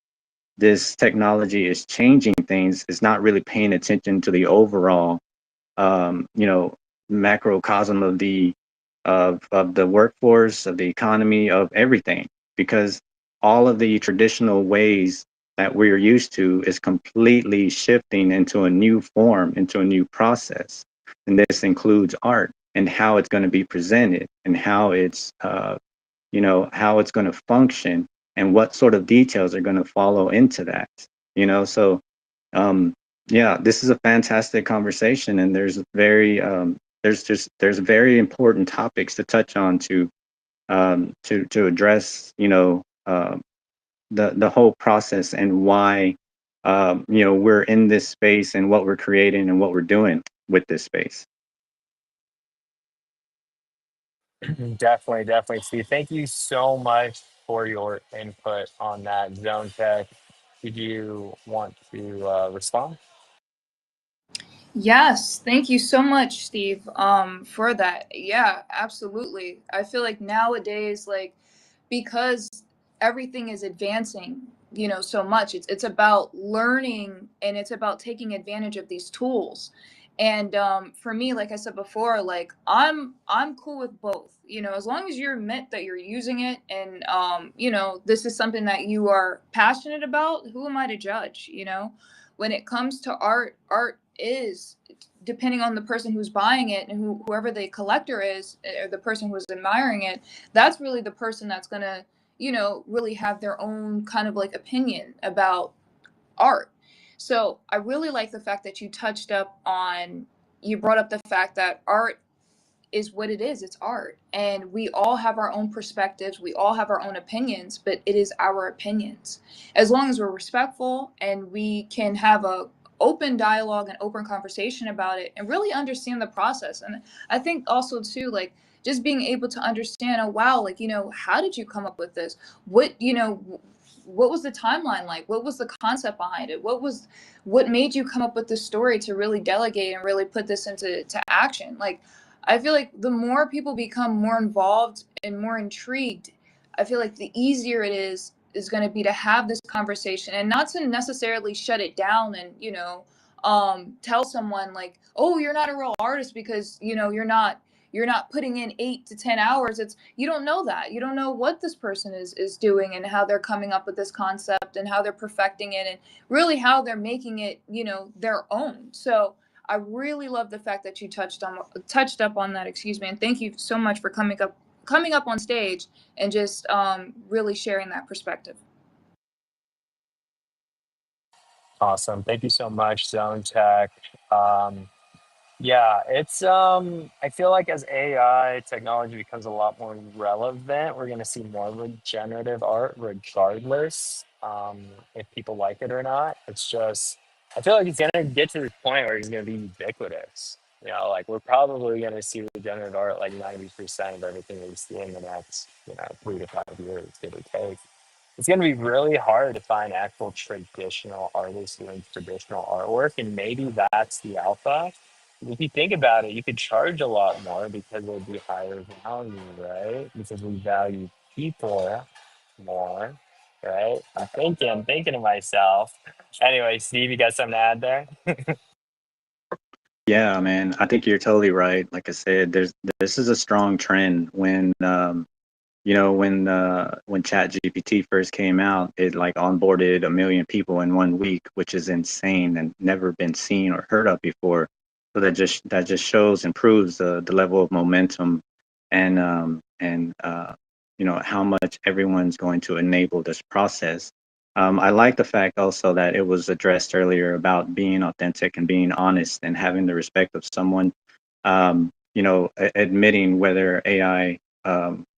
technology is changing things is not really paying attention to the overall, you know, macrocosm of the workforce, of the economy, of everything, because all of the traditional ways that we're used to is completely shifting into a new form, into a new process. And this includes art and how it's going to be presented and how it's, you know, how it's going to function and what sort of details are going to follow into that, you know? So, um, yeah, this is a fantastic conversation, and there's very important topics to touch on to address, you know, the whole process and why, you know, we're in this space and what we're creating and what we're doing with this space. Definitely, definitely, Steve. Thank you so much for your input on that zone tech. Did you want to respond? Yes, thank you so much, Steve, for that. Yeah, absolutely. I feel like nowadays, like, because everything is advancing, so much, it's about learning and it's about taking advantage of these tools. And for me, like I said before, like I'm cool with both. As long as you admit that you're using it, and this is something that you are passionate about. Who am I to judge? When it comes to art, art is, depending on the person who's buying it and whoever the collector is, or the person who's admiring it, that's really the person that's going to really have their own kind of like opinion about art. So I really like the fact that you brought up the fact that art is what it is. It's art. And we all have our own perspectives. We all have our own opinions, but it is our opinions. As long as we're respectful and we can have a open dialogue and open conversation about it and really understand the process. And I think also too, like, just being able to understand, oh wow, like, how did you come up with this? What was the timeline like? What was the concept behind it? What made you come up with this story to really delegate and really put this into action? Like, I feel like the more people become more involved and more intrigued, I feel like the easier it is going to be to have this conversation, and not to necessarily shut it down and tell someone like, oh, you're not a real artist because you're not putting in 8 to 10 hours. It's, you don't know that. You don't know what this person is doing and how they're coming up with this concept and how they're perfecting it and really how they're making it their own. So I really love the fact that you touched up on that, excuse me, and thank you so much for coming up on stage and just really sharing that perspective. Awesome. Thank you so much, Zone Tech. Um, Yeah, it's I feel like as AI technology becomes a lot more relevant, we're gonna see more regenerative art regardless, if people like it or not. It's just I feel like it's gonna get to this point where it's gonna be ubiquitous. Like we're probably gonna see regenerative art like 90% of everything we see in the next, 3 to 5 years, give or take. It's going to be really hard to find actual traditional artists doing traditional artwork, and maybe that's the alpha. If you think about it, you could charge a lot more because it would be higher value, right? Because we value people more, right? I'm thinking to myself. Anyway, Steve, you got something to add there? Yeah, man, I think you're totally right. Like I said, this is a strong trend. When ChatGPT first came out, it like onboarded 1 million people in 1 week, which is insane and never been seen or heard of before. So that just shows and proves the level of momentum and how much everyone's going to enable this process. I like the fact also that it was addressed earlier about being authentic and being honest and having the respect of someone. Admitting whether AI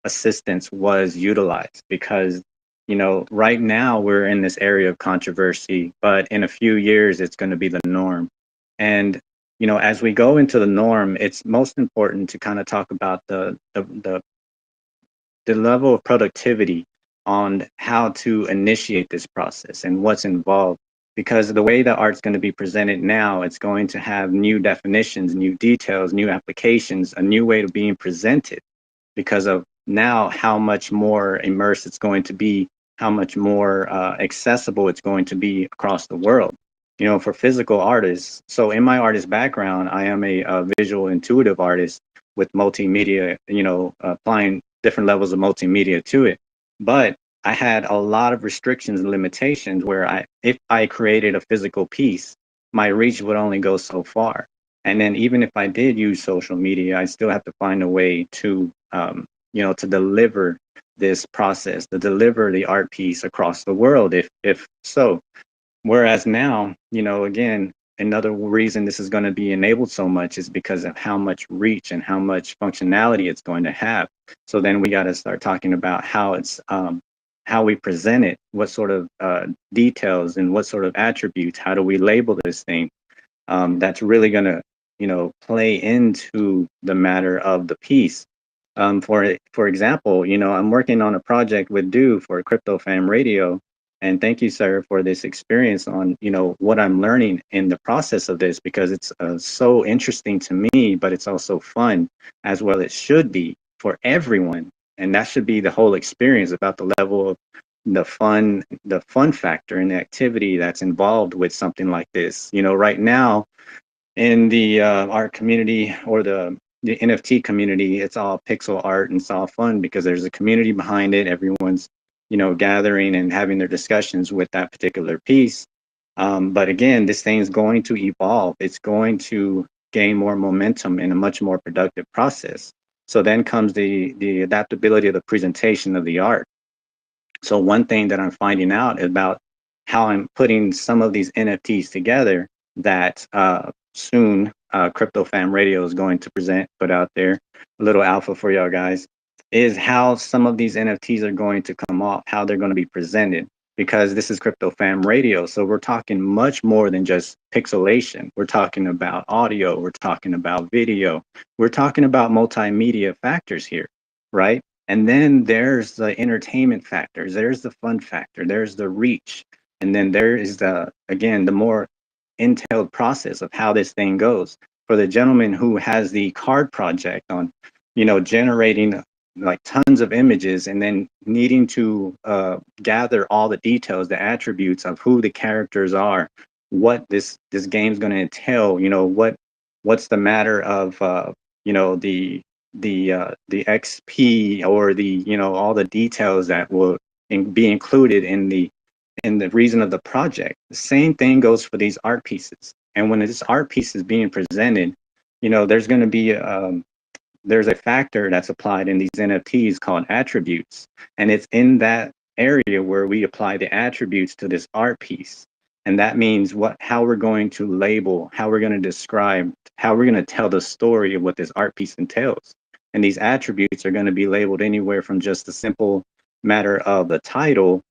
assistance was utilized, because right now we're in this area of controversy, but in a few years it's going to be the norm. And as we go into the norm, it's most important to kind of talk about the level of productivity on how to initiate this process and what's involved. Because the way that art's going to be presented now, it's going to have new definitions, new details, new applications, a new way of being presented because of now how much more immersed it's going to be, how much more accessible it's going to be across the world. For physical artists. So in my artist background, I am a visual intuitive artist with multimedia, applying different levels of multimedia to it. But I had a lot of restrictions and limitations where if I created a physical piece, my reach would only go so far. And then even if I did use social media, I still have to find a way to deliver this process, to deliver the art piece across the world, if so. Whereas now, again, another reason this is going to be enabled so much is because of how much reach and how much functionality it's going to have. So then we got to start talking about how we present it, what sort of details and what sort of attributes, how do we label this thing? That's really going to, play into the matter of the piece. For example, I'm working on a project with Do for Crypto Fam Radio, and thank you, sir, for this experience on what I'm learning in the process of this, because it's so interesting to me, but it's also fun as well. It should be for everyone, and that should be the whole experience about the level of the fun factor and the activity that's involved with something like this. Right now in the art community or the NFT community, it's all pixel art and it's all fun because there's a community behind it. Everyone's, gathering and having their discussions with that particular piece. But again, this thing's going to evolve. It's going to gain more momentum in a much more productive process. So then comes the adaptability of the presentation of the art. So one thing that I'm finding out about how I'm putting some of these NFTs together that soon Crypto Fam Radio is going to put out there, a little alpha for y'all guys, is how some of these NFTs are going to come off, how they're going to be presented, because this is Crypto Fam Radio. So we're talking much more than just pixelation. We're talking about audio, we're talking about video, we're talking about multimedia factors here, right? And then there's the entertainment factors, there's the fun factor, there's the reach. And then there is again, the more entailed process of how this thing goes. For the gentleman who has the card project on, generating like tons of images and then needing to gather all the details, the attributes of who the characters are, what this game's going to entail, what's the matter of, the XP or all the details that will be included in the reason of the project. The same thing goes for these art pieces. And when this art piece is being presented, there's going to be there's a factor that's applied in these NFTs called attributes, and it's in that area where we apply the attributes to this art piece. And that means how we're going to label, how we're going to describe, how we're going to tell the story of what this art piece entails. And these attributes are going to be labeled anywhere from just the simple matter of the title,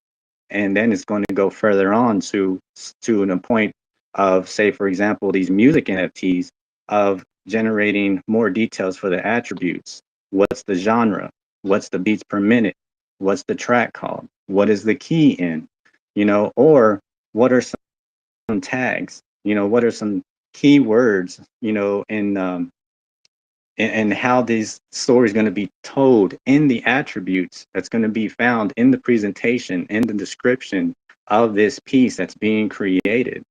and then it's going to go further on to a point of, say, for example, these music NFTs, of generating more details for the attributes. What's the genre? What's the beats per minute? What's the track called? What is the key in? Or what are some tags? What are some keywords, and how this story is going to be told in the attributes that's going to be found in the presentation, in the description of this piece that's being created.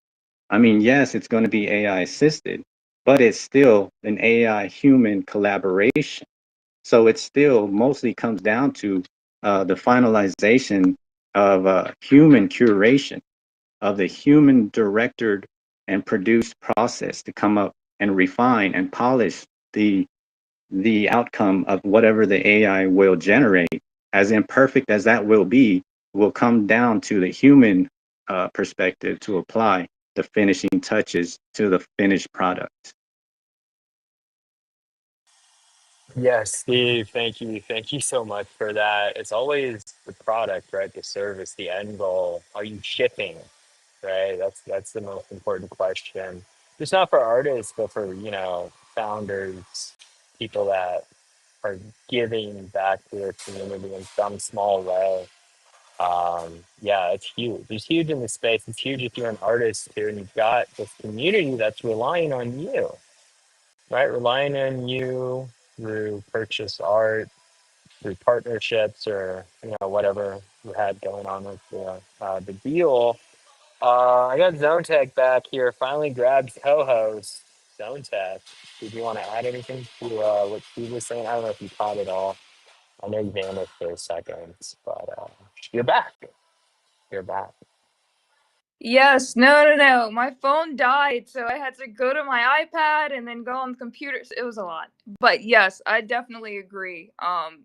I mean, yes, it's going to be AI assisted, but it's still an AI human collaboration. So it still mostly comes down to the finalization of human curation, of the human directed and produced process to come up and refine and polish the outcome of whatever the AI will generate. As imperfect as that will come down to the human perspective to apply the finishing touches to the finished product. Yes, Steve, thank you so much for that. It's always the product, right? The service, the end goal. Are you shipping, right? That's the most important question. Just not for artists, but for, founders, people that are giving back to their community in some small way. Yeah, it's huge. It's huge in the space. It's huge if you're an artist here and you've got this community that's relying on you, right? Relying on you through purchase art, through partnerships, or whatever you had going on with the deal. I got Zone Tech back here. Finally grabbed co-host Zone Tech. Did you want to add anything to what Steve was saying? I don't know if you caught it all. I know you vanished for a second, but you're back. You're back. Yes, no. My phone died, so I had to go to my iPad and then go on the computer. It was a lot. But yes, I definitely agree.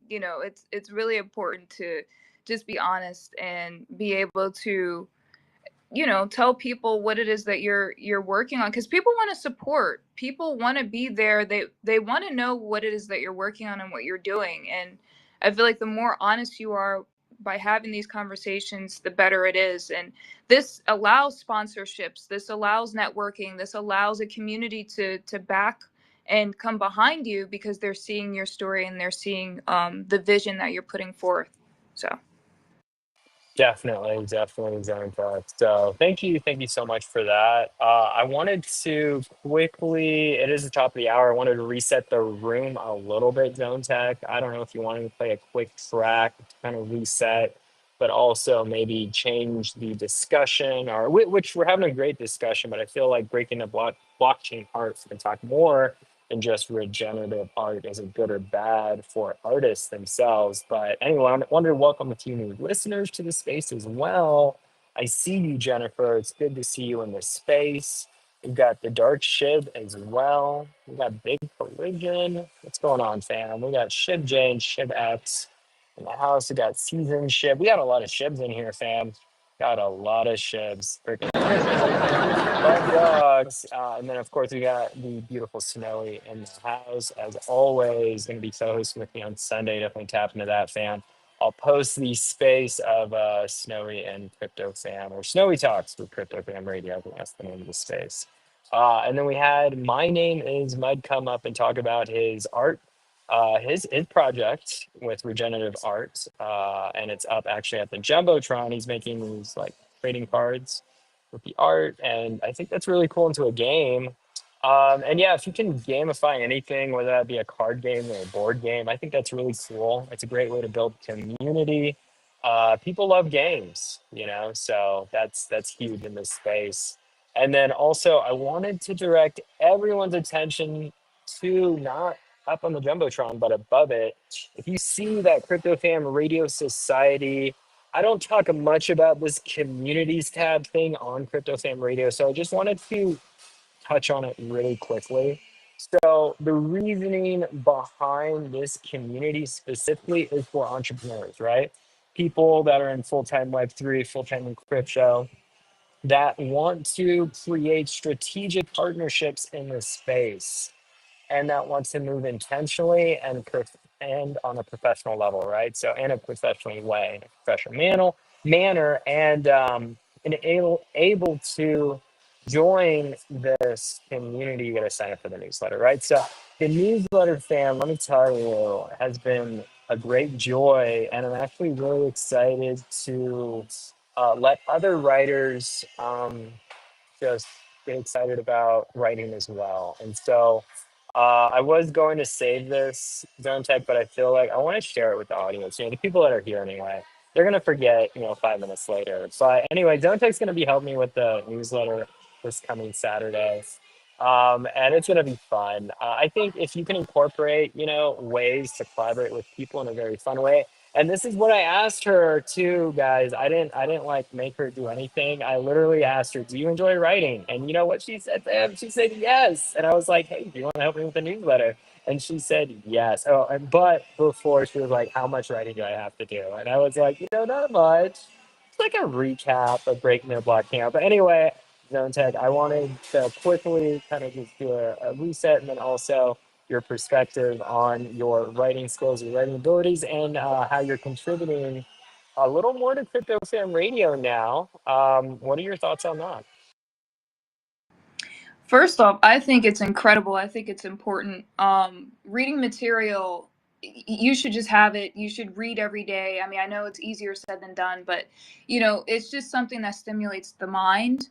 It's really important to just be honest and be able to tell people what it is that you're working on, because people want to support, people want to be there, they want to know what it is that you're working on and what you're doing. And I feel like the more honest you are by having these conversations, the better it is. And this allows sponsorships, this allows networking, this allows a community to back and come behind you because they're seeing your story and they're seeing the vision that you're putting forth. So Definitely, Zone Tech. So thank you so much for that. I wanted to quickly, it is the top of the hour. I wanted to reset the room a little bit, Zone Tech. I don't know if you wanted to play a quick track to kind of reset, but also maybe change the discussion, or which we're having a great discussion, but I feel like breaking the blockchain parts, we can talk more than just regenerative art. Is it good or bad for artists themselves? But anyway, I wanted to welcome a few new listeners to the space as well. I see you, Jennifer. It's good to see you in this space. We've got the Dark Shib as well. We got Big Collision. What's going on, fam? We got Shib J and Shib X in the house. We got Season Shib. We got a lot of Shibs in here, fam. Got a lot of Shibs. Freaking Bug dogs. And then, of course, we got the beautiful Snowy in the house. As always, going to be co-hosting with me on Sunday. Definitely tap into that, fam. I'll post the space of Snowy and Crypto Fam, or Snowy Talks with Crypto Fam Radio. I think that's the name of the space. And then we had My Name is Mud come up and talk about his art, his project with regenerative art. And it's up actually at the Jumbotron. He's making these like trading cards with the art, and I think that's really cool into a game. And yeah, if you can gamify anything, whether that be a card game or a board game, I think that's really cool. It's a great way to build community. People love games, so that's huge in this space. And then also, I wanted to direct everyone's attention to not up on the jumbotron, but above it. If you see that Crypto Fam Radio Society, I don't talk much about this communities tab thing on Crypto Fam Radio, so I just wanted to touch on it really quickly. So the reasoning behind this community specifically is for entrepreneurs, right? People that are in full-time Web3, full-time in crypto, that want to create strategic partnerships in this space, and that wants to move intentionally and on a professional level, right? So in a professional way, in a professional manner, and able to join this community. You got to sign up for the newsletter, right? So the newsletter, fam, let me tell you, has been a great joy, and I'm actually really excited to let other writers just get excited about writing as well. And so I was going to save this Zone Tech, but I feel like I want to share it with the audience. You know, the people that are here anyway, they're gonna forget. You know, 5 minutes later. But anyway, Zone Tech's gonna be helping me with the newsletter this coming Saturday, and it's gonna be fun. I think if you can incorporate, you know, ways to collaborate with people in a very fun way. And this is what I asked her too, guys. I didn't like make her do anything. I literally asked her, "Do you enjoy writing?" And you know what she said to him? She said yes. And I was like, "Hey, do you want to help me with the newsletter?" And she said yes. Oh, and but before she was like, "How much writing do I have to do?" And I was like, "You know, not much. It's like a recap of breaking their block camp." But anyway, Zone Tech, I wanted to quickly kind of just do a reset, and then also your perspective on your writing skills, your writing abilities, and how you're contributing a little more to Crypto Fam Radio now. What are your thoughts on that? First off, I think it's incredible. I think it's important. Reading material, you should just have it. You should read every day. I mean, I know it's easier said than done, but you know, it's just something that stimulates the mind.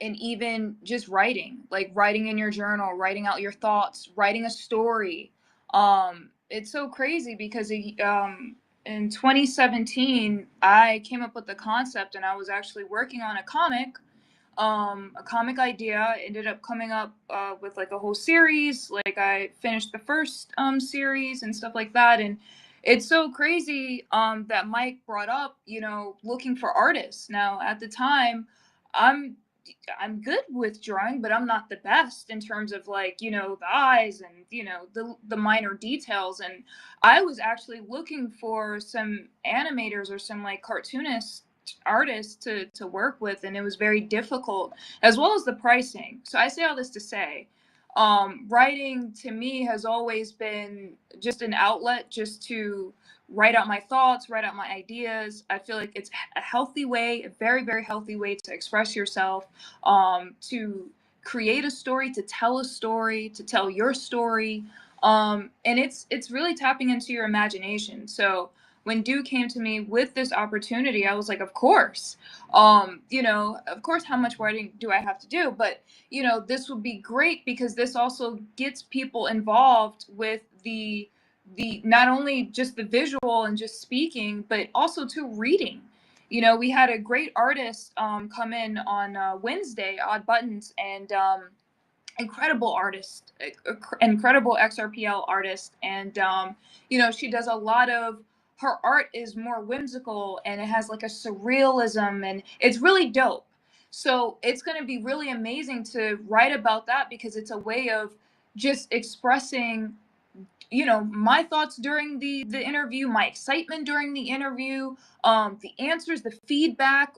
And even just writing, like writing in your journal, writing out your thoughts, writing a story. It's so crazy because in 2017, I came up with the concept, and I was actually working on a comic idea. Ended up coming up with like a whole series. Like I finished the first series and stuff like that. And it's so crazy that Mike brought up, you know, looking for artists. Now at the time, i'm I'm good with drawing, but I'm not the best in terms of, like, you know, the eyes and, you know, the minor details. And I was actually looking for some animators or some like cartoonists, artists to work with, and it was very difficult, as well as the pricing. So I say all this to say, writing to me has always been just an outlet, just to write out my thoughts, write out my ideas. I feel like it's a healthy way, a very, very healthy way to express yourself, to create a story, to tell a story, to tell your story. And it's really tapping into your imagination. So when Duke came to me with this opportunity, I was like, of course, you know, of course, how much writing do I have to do? But, you know, this would be great because this also gets people involved with the not only just the visual and just speaking, but also to reading. You know, we had a great artist come in on Wednesday, Odd Buttons, and incredible artist, incredible XRPL artist. And you know, she does a lot of, her art is more whimsical and it has like a surrealism, and it's really dope. So it's going to be really amazing to write about that because it's a way of just expressing, you know, my thoughts during the interview, my excitement during the interview, the answers, the feedback,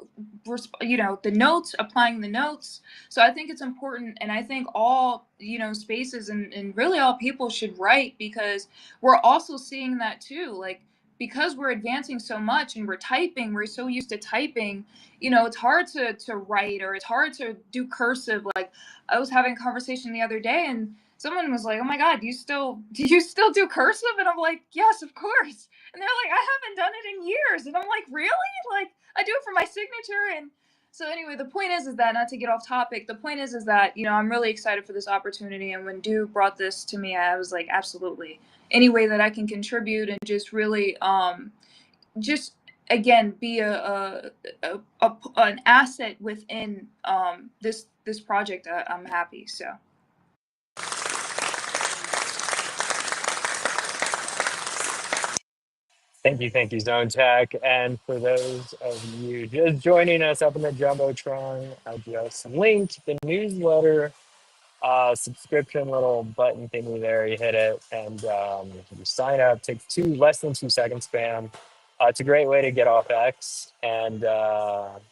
you know, the notes, applying the notes. So I think it's important, and I think all, you know, spaces and really all people should write, because we're also seeing that too, like, because we're advancing so much and we're typing, we're so used to typing, you know, it's hard to write, or it's hard to do cursive. Like, I was having a conversation the other day, and someone was like, "Oh my God, do you still do cursive?" And I'm like, "Yes, of course." And they're like, "I haven't done it in years." And I'm like, "Really?" Like, I do it for my signature. And so anyway, the point is that, not to get off topic, the point is that, you know, I'm really excited for this opportunity. And when Dew brought this to me, I was like, absolutely, any way that I can contribute and just really, just again, be an asset within this project, I'm happy. So. Thank you, Zone Tech. And for those of you just joining us up in the Jumbotron, I just linked the newsletter subscription little button thingy there. You hit it and you sign up. Takes less than 2 seconds, spam. It's a great way to get off X, and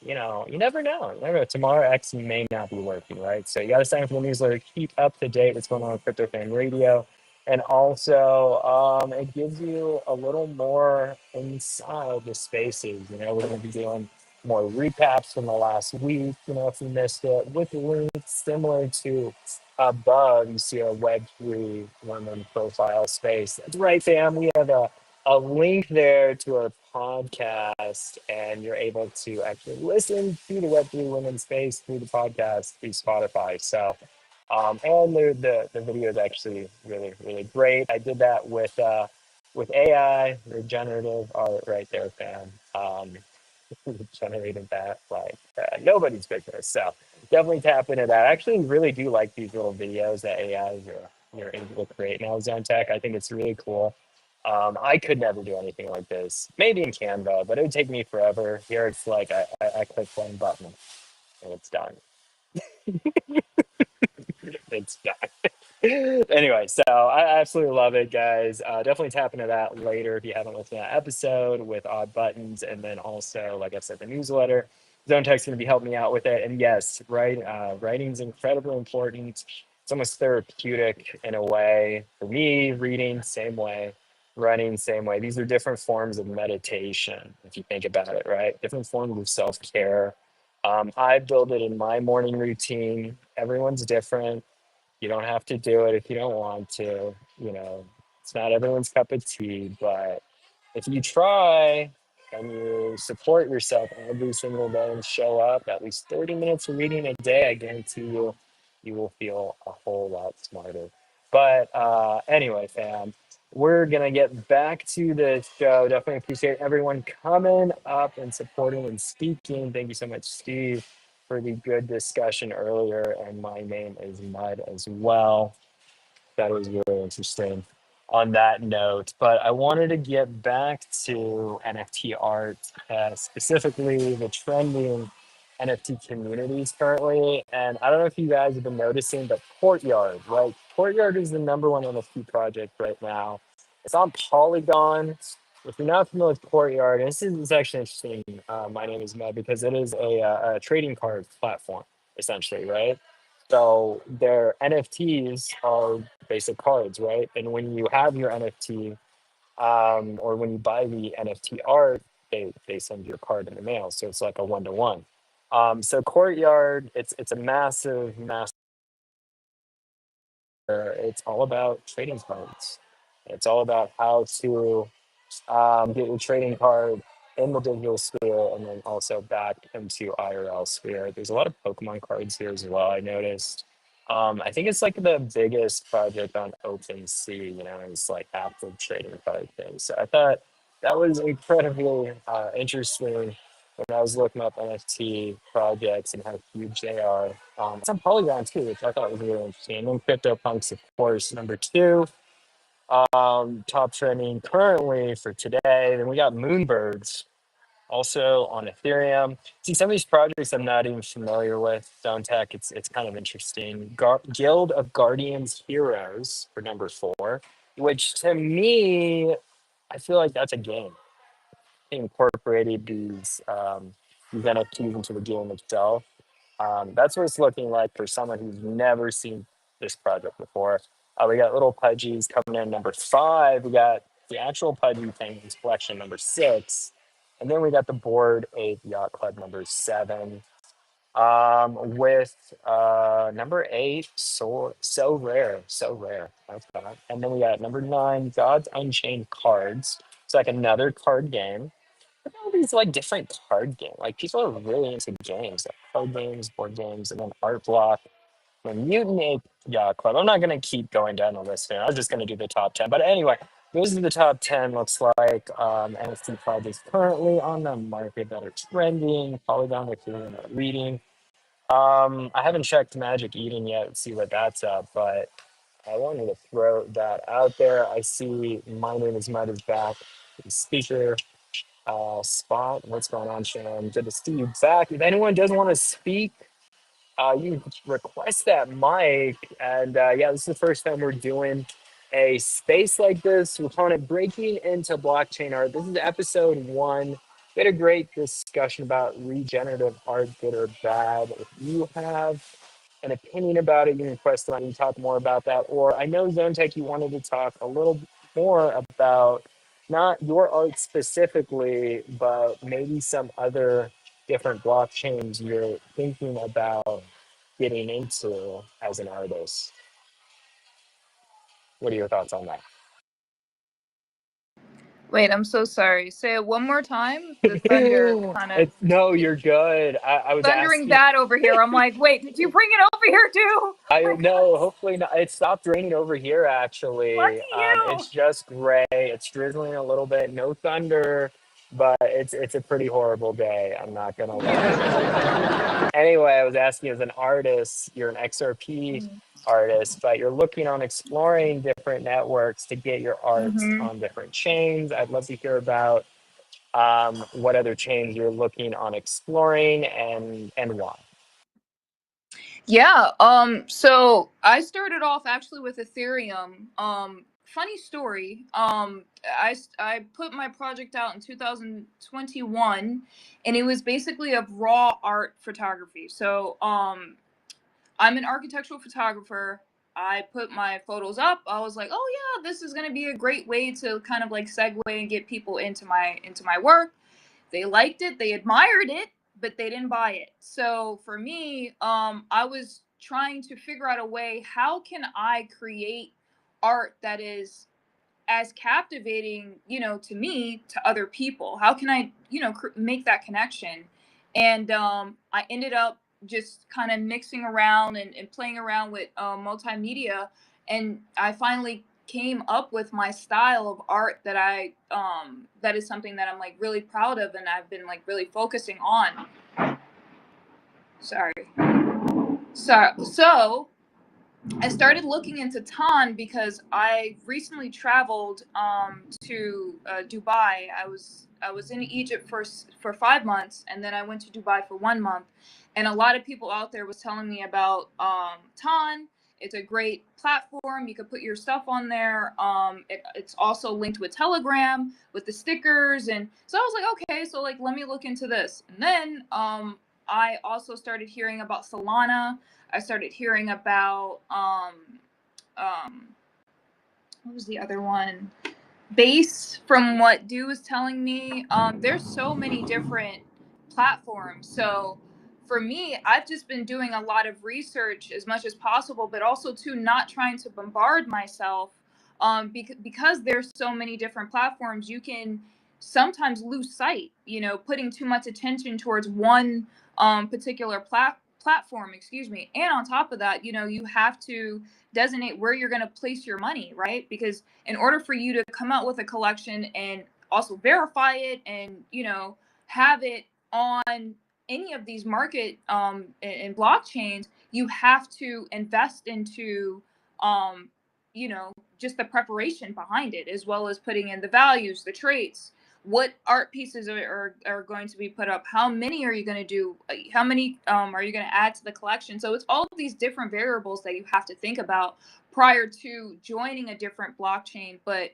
you know, you never know. You never know. Tomorrow X may not be working, right? So you got to sign up for the newsletter. Keep up to date what's going on with Crypto Fan Radio, and also it gives you a little more inside the spaces. You know, we're going to be doing more recaps from the last week. You know, if you missed it, with links similar to above, you see a Web3 women profile space. That's right, fam. We have a link there to our podcast, and you're able to actually listen to the Web3 women space through the podcast through Spotify. So And the video is actually really, really great. I did that with AI, regenerative art right there, fam. Generated that like nobody's business. So definitely tap into that. I actually really do like these little videos that AI you're able to create now, Zone Tech. I think it's really cool. I could never do anything like this. Maybe in Canva, but it would take me forever. Here it's like I click one button and it's done. It's done. Anyway, so I absolutely love it, guys. Definitely tap into that later if you haven't listened to that episode with odd buttons, and then also, like I said, the newsletter. Zone Tech's going to be helping me out with it, and yes, writing is incredibly important. It's almost therapeutic in a way for me. Reading, same way. Writing, same way. These are different forms of meditation, if you think about it, right? Different forms of self care. I build it in my morning routine. Everyone's different. You don't have to do it if you don't want to. You know, it's not everyone's cup of tea, but if you try and you support yourself every single day and show up at least 30 minutes of reading a day, I guarantee you, you will feel a whole lot smarter. But anyway, fam, we're going to get back to the show. Definitely appreciate everyone coming up and supporting and speaking. Thank you so much, Steve, for the good discussion earlier. And my name is Mud as well. That was really interesting on that note. But I wanted to get back to NFT art, specifically the trending NFT communities currently. And I don't know if you guys have been noticing, but Courtyard, right? Courtyard is the number one NFT project right now. It's on Polygon. If you're not familiar with Courtyard, and this is actually interesting. My name is Matt because it is a trading card platform, essentially, right? So their NFTs are basic cards, right? And when you have your NFT, or when you buy the NFT art, they send you a card in the mail. So it's like a one to one. So Courtyard, it's a massive, massive. It's all about trading cards. It's all about how to get your trading card in the digital sphere and then also back into IRL sphere. There's a lot of Pokemon cards here as well, I noticed. I think it's like the biggest project on OpenSea, you know, it's like active trading card thing. So I thought that was incredibly interesting when I was looking up NFT projects and how huge they are. It's on Polygon too, which I thought was really interesting. And then CryptoPunks, of course, number two, top trending currently for today. Then we got Moonbirds also on Ethereum. See, some of these projects I'm not even familiar with. Stone Tech, it's kind of interesting. Guild of Guardians Heroes for number four, which to me, I feel like that's a game. They incorporated these NFTs into the game itself. That's what it's looking like for someone who's never seen this project before. We got little pudgies coming in number five. We got the actual Pudgy Penguins collection number six. And then we got the Board Ape Yacht Club number seven. With number eight, so rare, so rare. That's that. And then we got number nine, God's Unchained Cards. It's like another card game. Look at all these like different card games. Like people are really into games, like card games, board games, and then Art Block, and Mutant Ape Yacht Club. I'm not gonna keep going down the list here. I was just gonna do the top 10. But anyway, those are the top 10. Looks like NFT projects currently on the market that are trending. Polygon, if you're reading. I haven't checked Magic Eden yet to see what that's up, but I wanted to throw that out there. I see my name is Mud is back. Speaker spot. What's going on, Shannon? Good to see you back. If anyone does want to speak, you can request that mic. And yeah, this is the first time we're doing a space like this. We're calling it Breaking into Blockchain Art. This is episode one. We had a great discussion about regenerative art, good or bad. If you have an opinion about it, you can request that you talk more about that. Or I know Zone Tech, you wanted to talk a little more about not your art specifically, but maybe some other different blockchains you're thinking about getting into as an artist. What are your thoughts on that? Wait, I'm so sorry. Say it one more time. The thunder kind of No, you're good. I was thundering asking. bad over here. I'm like, wait, did you bring it over here too? I no, hopefully not. It stopped raining over here actually. Lucky you. It's just gray. It's drizzling a little bit. No thunder, but it's a pretty horrible day. I'm not gonna lie. Anyway, I was asking, as an artist, you're an XRP artist, but you're looking on exploring different networks to get your art Mm-hmm. on different chains. I'd love to hear about what other chains you're looking on exploring and why. Yeah. So I started off actually with Ethereum. Funny story. I put my project out in 2021, and it was basically of raw art photography. So I'm an architectural photographer. I put my photos up. I was like, oh yeah, this is gonna be a great way to kind of like segue and get people into my work. They liked it, they admired it, but they didn't buy it. So for me, I was trying to figure out a way, how can I create art that is as captivating, to me, to other people? How can I, make that connection? And I ended up just kind of mixing around and playing around with multimedia, and I finally came up with my style of art that that is something that I'm like really proud of, and I've been like really focusing on. Sorry. So I started looking into Tan because I recently traveled to Dubai. I was in Egypt for 5 months, and then I went to Dubai for 1 month. And a lot of people out there was telling me about Tan. It's a great platform. You could put your stuff on there. It's also linked with Telegram with the stickers, and so I was like, okay, so like let me look into this. And then I also started hearing about Solana. I started hearing about um, what was the other one? Base, from what Dew was telling me. There's so many different platforms. So for me, I've just been doing a lot of research as much as possible, but also too not trying to bombard myself. Because there's so many different platforms, you can sometimes lose sight. Putting too much attention towards one particular platform. Excuse me. And on top of that, you have to designate where you're going to place your money, right? Because in order for you to come out with a collection and also verify it and have it on any of these market and blockchains, you have to invest into just the preparation behind it, as well as putting in the values, the traits, what art pieces are going to be put up, how many are you going to do, how many are you going to add to the collection. So it's all of these different variables that you have to think about prior to joining a different blockchain. But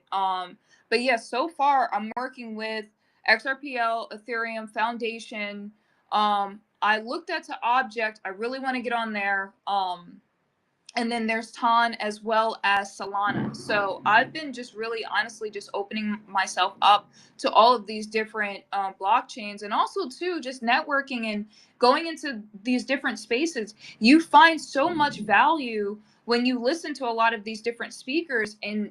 yeah, so far I'm working with XRPL, Ethereum, Foundation. I looked at the Object. I really want to get on there. And then there's Ton as well as Solana. So I've been just really honestly just opening myself up to all of these different blockchains, and also too just networking and going into these different spaces. You find so much value when you listen to a lot of these different speakers and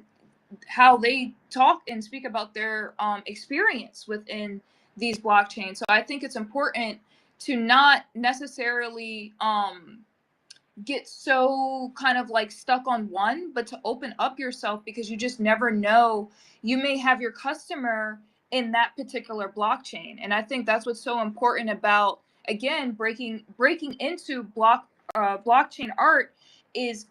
how they talk and speak about their experience within these blockchains. So I think it's important to not necessarily get so kind of like stuck on one, but to open up yourself, because you just never know. You may have your customer in that particular blockchain. And I think that's what's so important about, again, breaking into blockchain art is,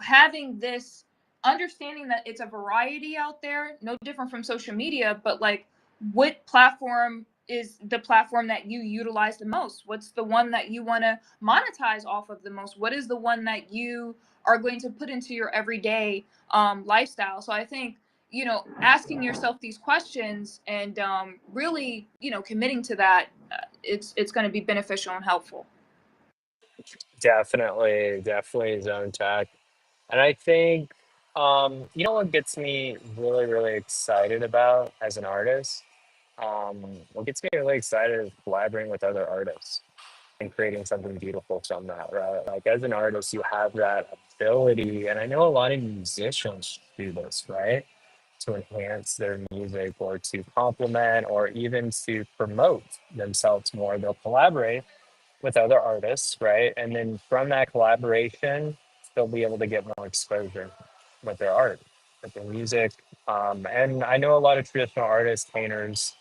having this understanding that it's a variety out there, no different from social media, but like, what platform is the platform that you utilize the most? What's the one that you want to monetize off of the most? What is the one that you are going to put into your everyday lifestyle? So I think, asking yourself these questions and really, committing to that, it's going to be beneficial and helpful. Definitely zone tech. And I think, what gets me really, really excited about as an artist? What gets me really excited is collaborating with other artists and creating something beautiful from that, right? Like, as an artist, you have that ability, and I know a lot of musicians do this, right? to enhance their music or to complement or even to promote themselves more. They'll collaborate with other artists, right? And then from that collaboration, they'll be able to get more exposure with their art, with their music. And I know a lot of traditional artists, painters,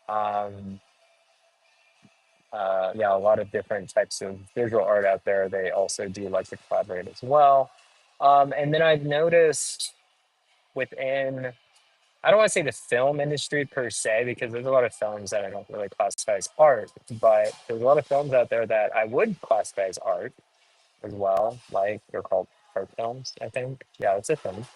um, yeah, a lot of different types of visual art out there. They also do like to collaborate as well. And then I've noticed within, I don't want to say the film industry per se, because there's a lot of films that I don't really classify as art, but there's a lot of films out there that I would classify as art as well. Like they're called art films, I think. Yeah, it's a film.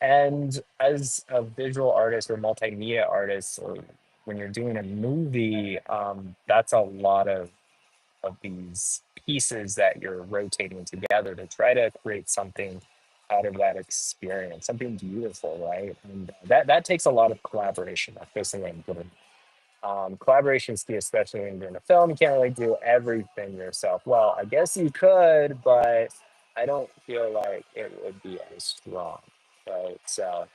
And as a visual artist or multimedia artist, or when you're doing a movie, that's a lot of these pieces that you're rotating together to try to create something out of that experience, something beautiful, right? And that takes a lot of collaboration. That's basically what I'm putting. Collaboration's key, especially when you're doing a film. You can't really do everything yourself. Well, I guess you could, but I don't feel like it would be as strong, right? So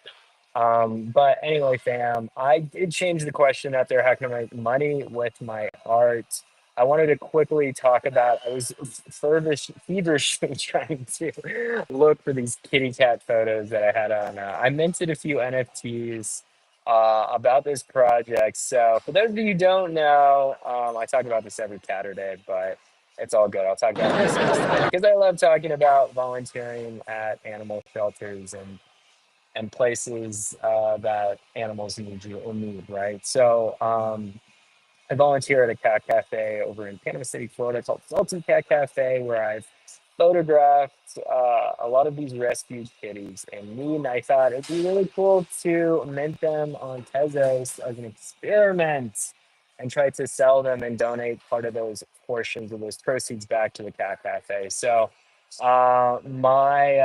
but anyway, fam, I did change the question out there. How can I make money with my art? I wanted to quickly talk about. I was feverishly trying to look for these kitty cat photos that I had on. I minted a few NFTs about this project. So for those of you who don't know, I talk about this every Saturday, but it's all good. I'll talk about this instead because I love talking about volunteering at animal shelters and places that animals need you or need, right? So I volunteer at a cat cafe over in Panama City, Florida called Sultan Cat Cafe, where I've photographed a lot of these rescued kitties. And I thought it'd be really cool to mint them on Tezos as an experiment and try to sell them and donate part of those portions of those proceeds back to the cat cafe. So my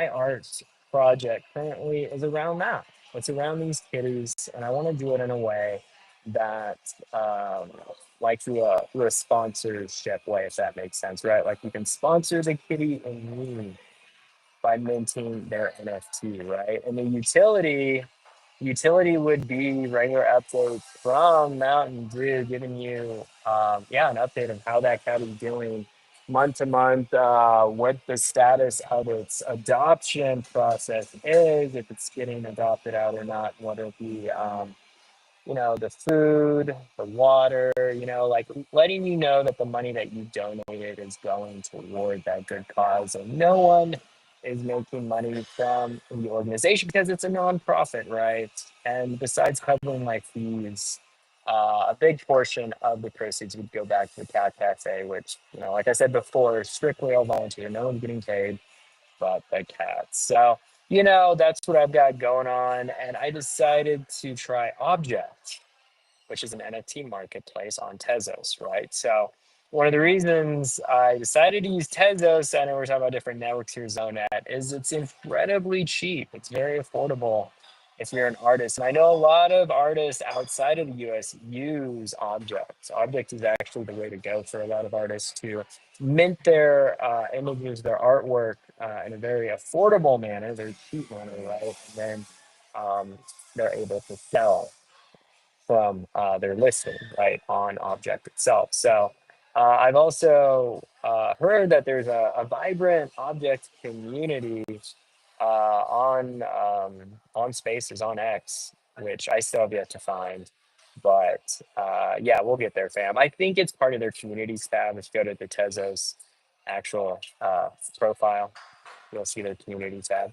art project currently is around that. It's around these kitties, and I want to do it in a way that like through a sponsorship way, if that makes sense, right? Like you can sponsor the kitty in need by minting their NFT, right? And the utility would be regular updates from Mountain Dew, giving you yeah, an update of how that cat is doing month to month, what the status of its adoption process is, if it's getting adopted out or not, what are the the food, the water, like letting you know that the money that you donated is going toward that good cause. And no one is making money from the organization because it's a nonprofit, right? And besides covering my fees, a big portion of the proceeds would go back to the Cat Cafe, which, like I said before, is strictly all volunteer. No one's getting paid but the cats. So, that's what I've got going on. And I decided to try Object, which is an NFT marketplace on Tezos, right? So one of the reasons I decided to use Tezos, I know we're talking about different networks here, Zonet, is it's incredibly cheap. It's very affordable if you're an artist. And I know a lot of artists outside of the US use Object. Object is actually the way to go for a lot of artists to mint their images, their artwork in a very affordable manner, very cheap manner, right? And then they're able to sell from their listing, right, on Object itself. So I've also heard that there's a vibrant Object community on Spaces on X, which I still have yet to find. But yeah, we'll get there, fam. I think it's part of their communities tab. If you go to the Tezos actual profile, you'll see their community tab.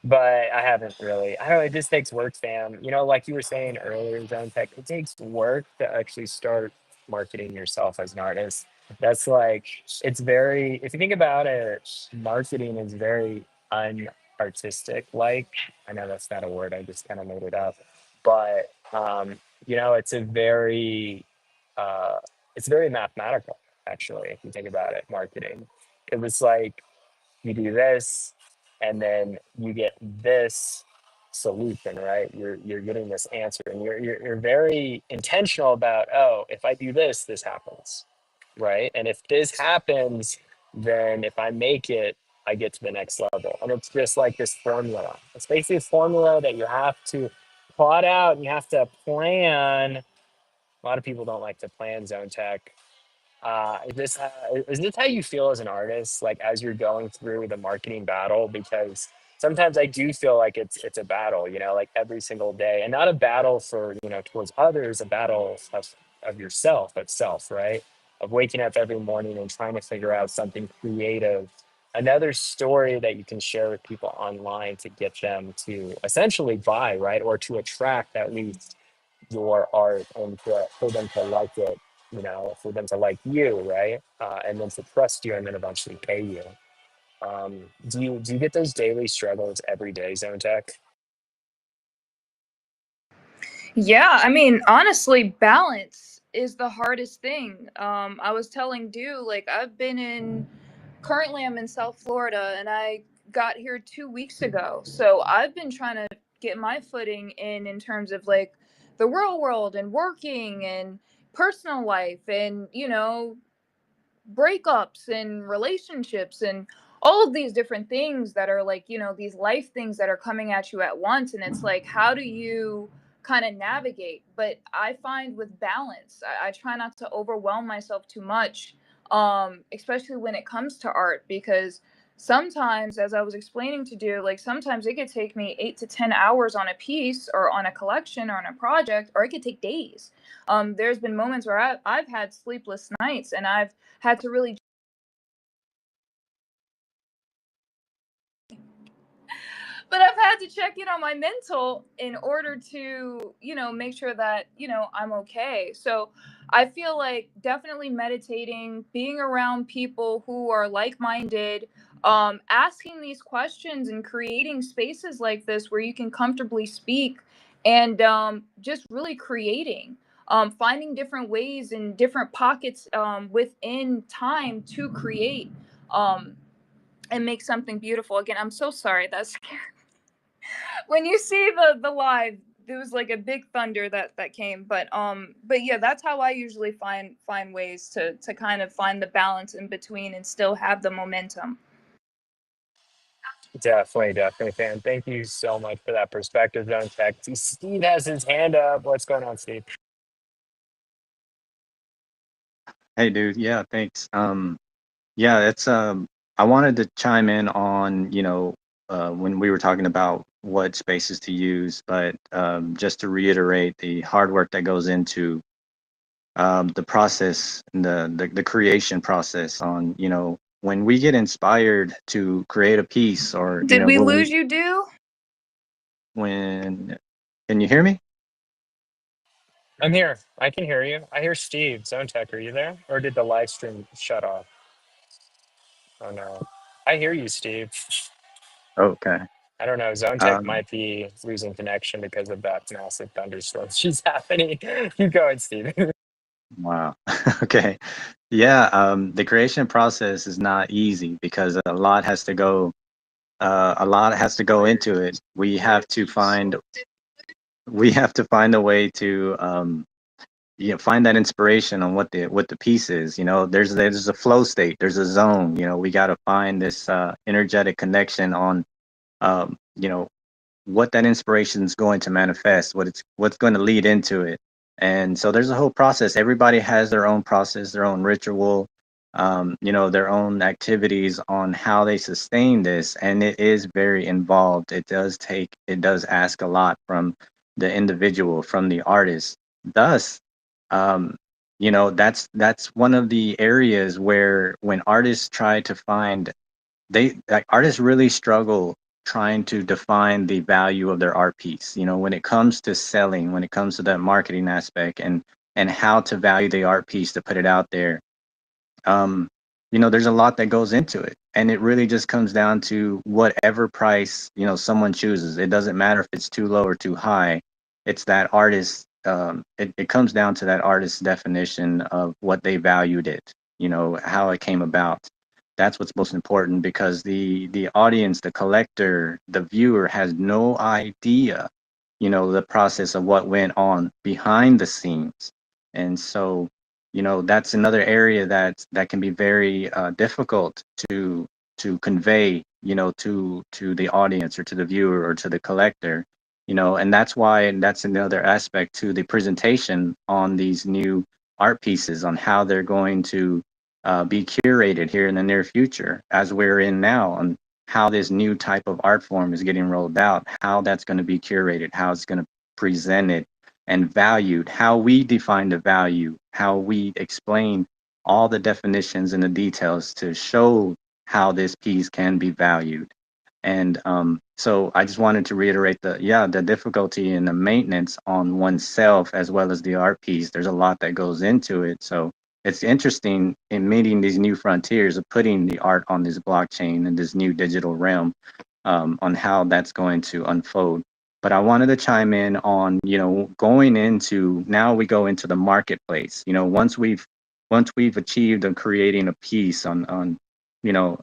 But I haven't really. I don't know. It just takes work, fam. Like you were saying earlier, Zone Tech, it takes work to actually start marketing yourself as an artist. That's like, it's very, if you think about it, marketing is very unartistic. Like, I know that's not a word, I just kind of made it up. But, it's a uh, it's very mathematical, actually, if you think about it, marketing. It was like, you do this and then you get this solution, right? You're getting this answer, and you're very intentional about, oh, if I do this happens, right? And if this happens, then if I make it, I get to the next level. And it's just like this formula. It's basically a formula that you have to plot out and you have to plan. A lot of people don't like to plan zone tech. Is this how you feel as an artist, like as you're going through the marketing battle? Because sometimes I do feel like it's a battle, you know, like every single day, and not a battle for, you know, towards others, a battle of yourself, of self, right? Of waking up every morning and trying to figure out something creative, another story that you can share with people online to get them to essentially buy, right, or to attract at least your art and for them to like it, you know, for them to like you, right? And then to trust you and then eventually pay you. Do you get those daily struggles every day, Zone Tech? Yeah, I mean, honestly, balance is the hardest thing. I was telling Du, like, currently I'm in South Florida and I got here 2 weeks ago. So I've been trying to get my footing in terms of like the real world and working and personal life and, breakups and relationships and all of these different things that are like, these life things that are coming at you at once. And it's like, how do you kind of navigate? But I find with balance, I try not to overwhelm myself too much, especially when it comes to art, because sometimes, as I was explaining to do, like sometimes it could take me 8 to 10 hours on a piece or on a collection or on a project, or it could take days. There's been moments where I've had sleepless nights and I've had to really, but I've had to check in on my mental in order to, make sure that, I'm okay. So I feel like definitely meditating, being around people who are like-minded, asking these questions and creating spaces like this where you can comfortably speak, and just really creating, finding different ways and different pockets within time to create, and make something beautiful. Again, I'm so sorry. That's scary. When you see the live, there was like a big thunder that came, but yeah, that's how I usually find ways to kind of find the balance in between and still have the momentum. Definitely, fan. Thank you so much for that perspective, Zone Tech. Steve has his hand up. What's going on, Steve? Hey, dude. Yeah, thanks. Yeah, it's I wanted to chime in on, when we were talking about what spaces to use, but just to reiterate the hard work that goes into the process, the creation process on, when we get inspired to create a piece or, Did we when lose you, Do? when, can you hear me? I'm here. I can hear you. I hear Steve. Zone Tech, are you there? Or did the live stream shut off? Oh no. I hear you, Steve. Okay. I don't know. Zone Tech Um, might be losing connection because of that massive thunderstorm she's happening. Keep going, Steve. wow. Okay. Yeah, the creation process is not easy because a lot has to go into it. We have to find a way to find that inspiration on what the piece is. There's a flow state, there's a zone. We got to find this energetic connection on um, you know what that inspiration is going to manifest, what's going to lead into it. And so there's a whole process. Everybody has their own process, their own ritual, their own activities on how they sustain this. And it is very involved. It does ask a lot from the individual, from the artist. Thus, um, that's one of the areas where when artists try to find artists really struggle trying to define the value of their art piece. When it comes to selling, when it comes to that marketing aspect and how to value the art piece to put it out there. um there's a lot that goes into it, and it really just comes down to whatever price someone chooses. It doesn't matter if it's too low or too high. It's that artist. It comes down to that artist's definition of what they valued it, how it came about. That's what's most important, because the audience, the collector, the viewer has no idea the process of what went on behind the scenes. And so that's another area that can be very difficult to convey, to the audience or to the viewer or to the collector, and that's why that's another aspect to the presentation on these new art pieces, on how they're going to be curated here in the near future, as we're in now, on how this new type of art form is getting rolled out, how that's going to be curated, how it's going to presented and valued, how we define the value, how we explain all the definitions and the details to show how this piece can be valued. And so I just wanted to reiterate the difficulty in the maintenance on oneself as well as the art piece. There's a lot that goes into it. So it's interesting in meeting these new frontiers of putting the art on this blockchain and this new digital realm, on how that's going to unfold. But I wanted to chime in on, going into, now we go into the marketplace. Once we've achieved of creating a piece on you know,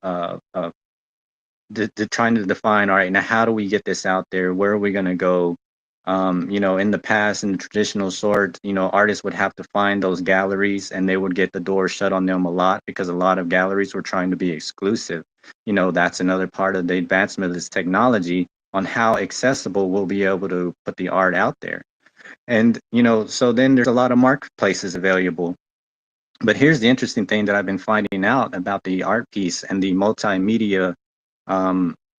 trying to define, all right, now how do we get this out there? Where are we going to go? In the past, in the traditional sort, artists would have to find those galleries, and they would get the door shut on them a lot, because a lot of galleries were trying to be exclusive. That's another part of the advancement of this technology, on how accessible we'll be able to put the art out there. And, so then there's a lot of marketplaces available. But here's the interesting thing that I've been finding out about the art piece and the multimedia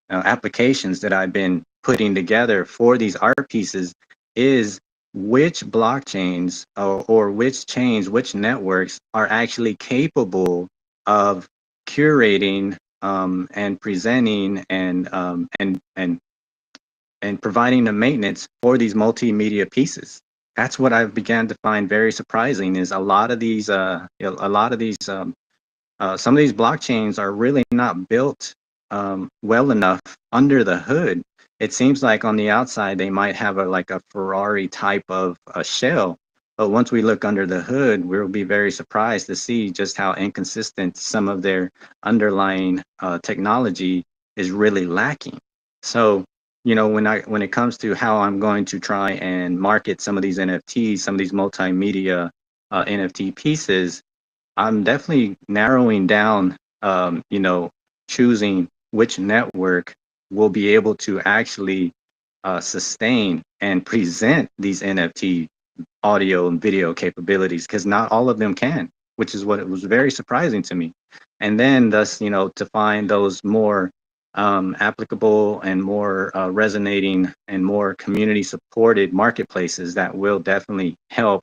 applications that I've been putting together for these art pieces, is which blockchains, or which chains, which networks are actually capable of curating, and presenting, and providing the maintenance for these multimedia pieces. That's what I've began to find very surprising, is a lot of these some of these blockchains are really not built well enough under the hood. It seems like on the outside they might have like a Ferrari type of a shell, but once we look under the hood, we'll be very surprised to see just how inconsistent some of their underlying technology is really lacking. So, when it comes to how I'm going to try and market some of these NFTs, some of these multimedia NFT pieces, I'm definitely narrowing down, choosing which network will be able to actually sustain and present these NFT audio and video capabilities, because not all of them can, which is what it was very surprising to me. And then thus, to find those more applicable and more resonating and more community supported marketplaces that will definitely help,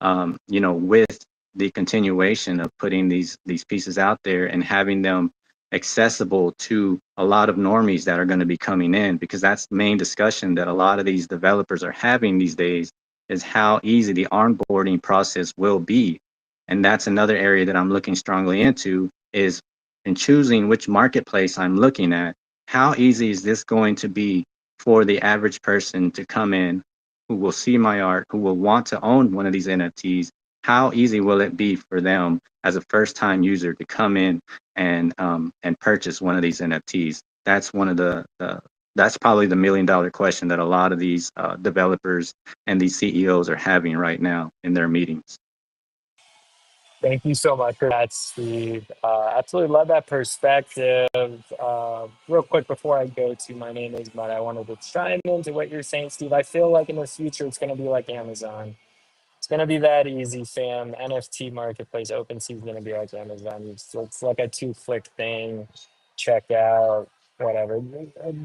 with the continuation of putting these pieces out there and having them accessible to a lot of normies that are going to be coming in, because that's the main discussion that a lot of these developers are having these days, is how easy the onboarding process will be. And that's another area that I'm looking strongly into, is in choosing which marketplace I'm looking at, how easy is this going to be for the average person to come in, who will see my art, who will want to own one of these NFTs? How easy will it be for them as a first-time user to come in and purchase one of these NFTs? That's one of that's probably the $1 million question that a lot of these developers and these CEOs are having right now in their meetings. Thank you so much for that, Steve. Absolutely love that perspective. Real quick before I go to my name is Mud, I wanted to chime into what you're saying, Steve. I feel like in the future it's going to be like Amazon. It's going to be that easy, fam. NFT marketplace, OpenSea is going to be like Amazon. It's like a 2-click thing, check out, whatever.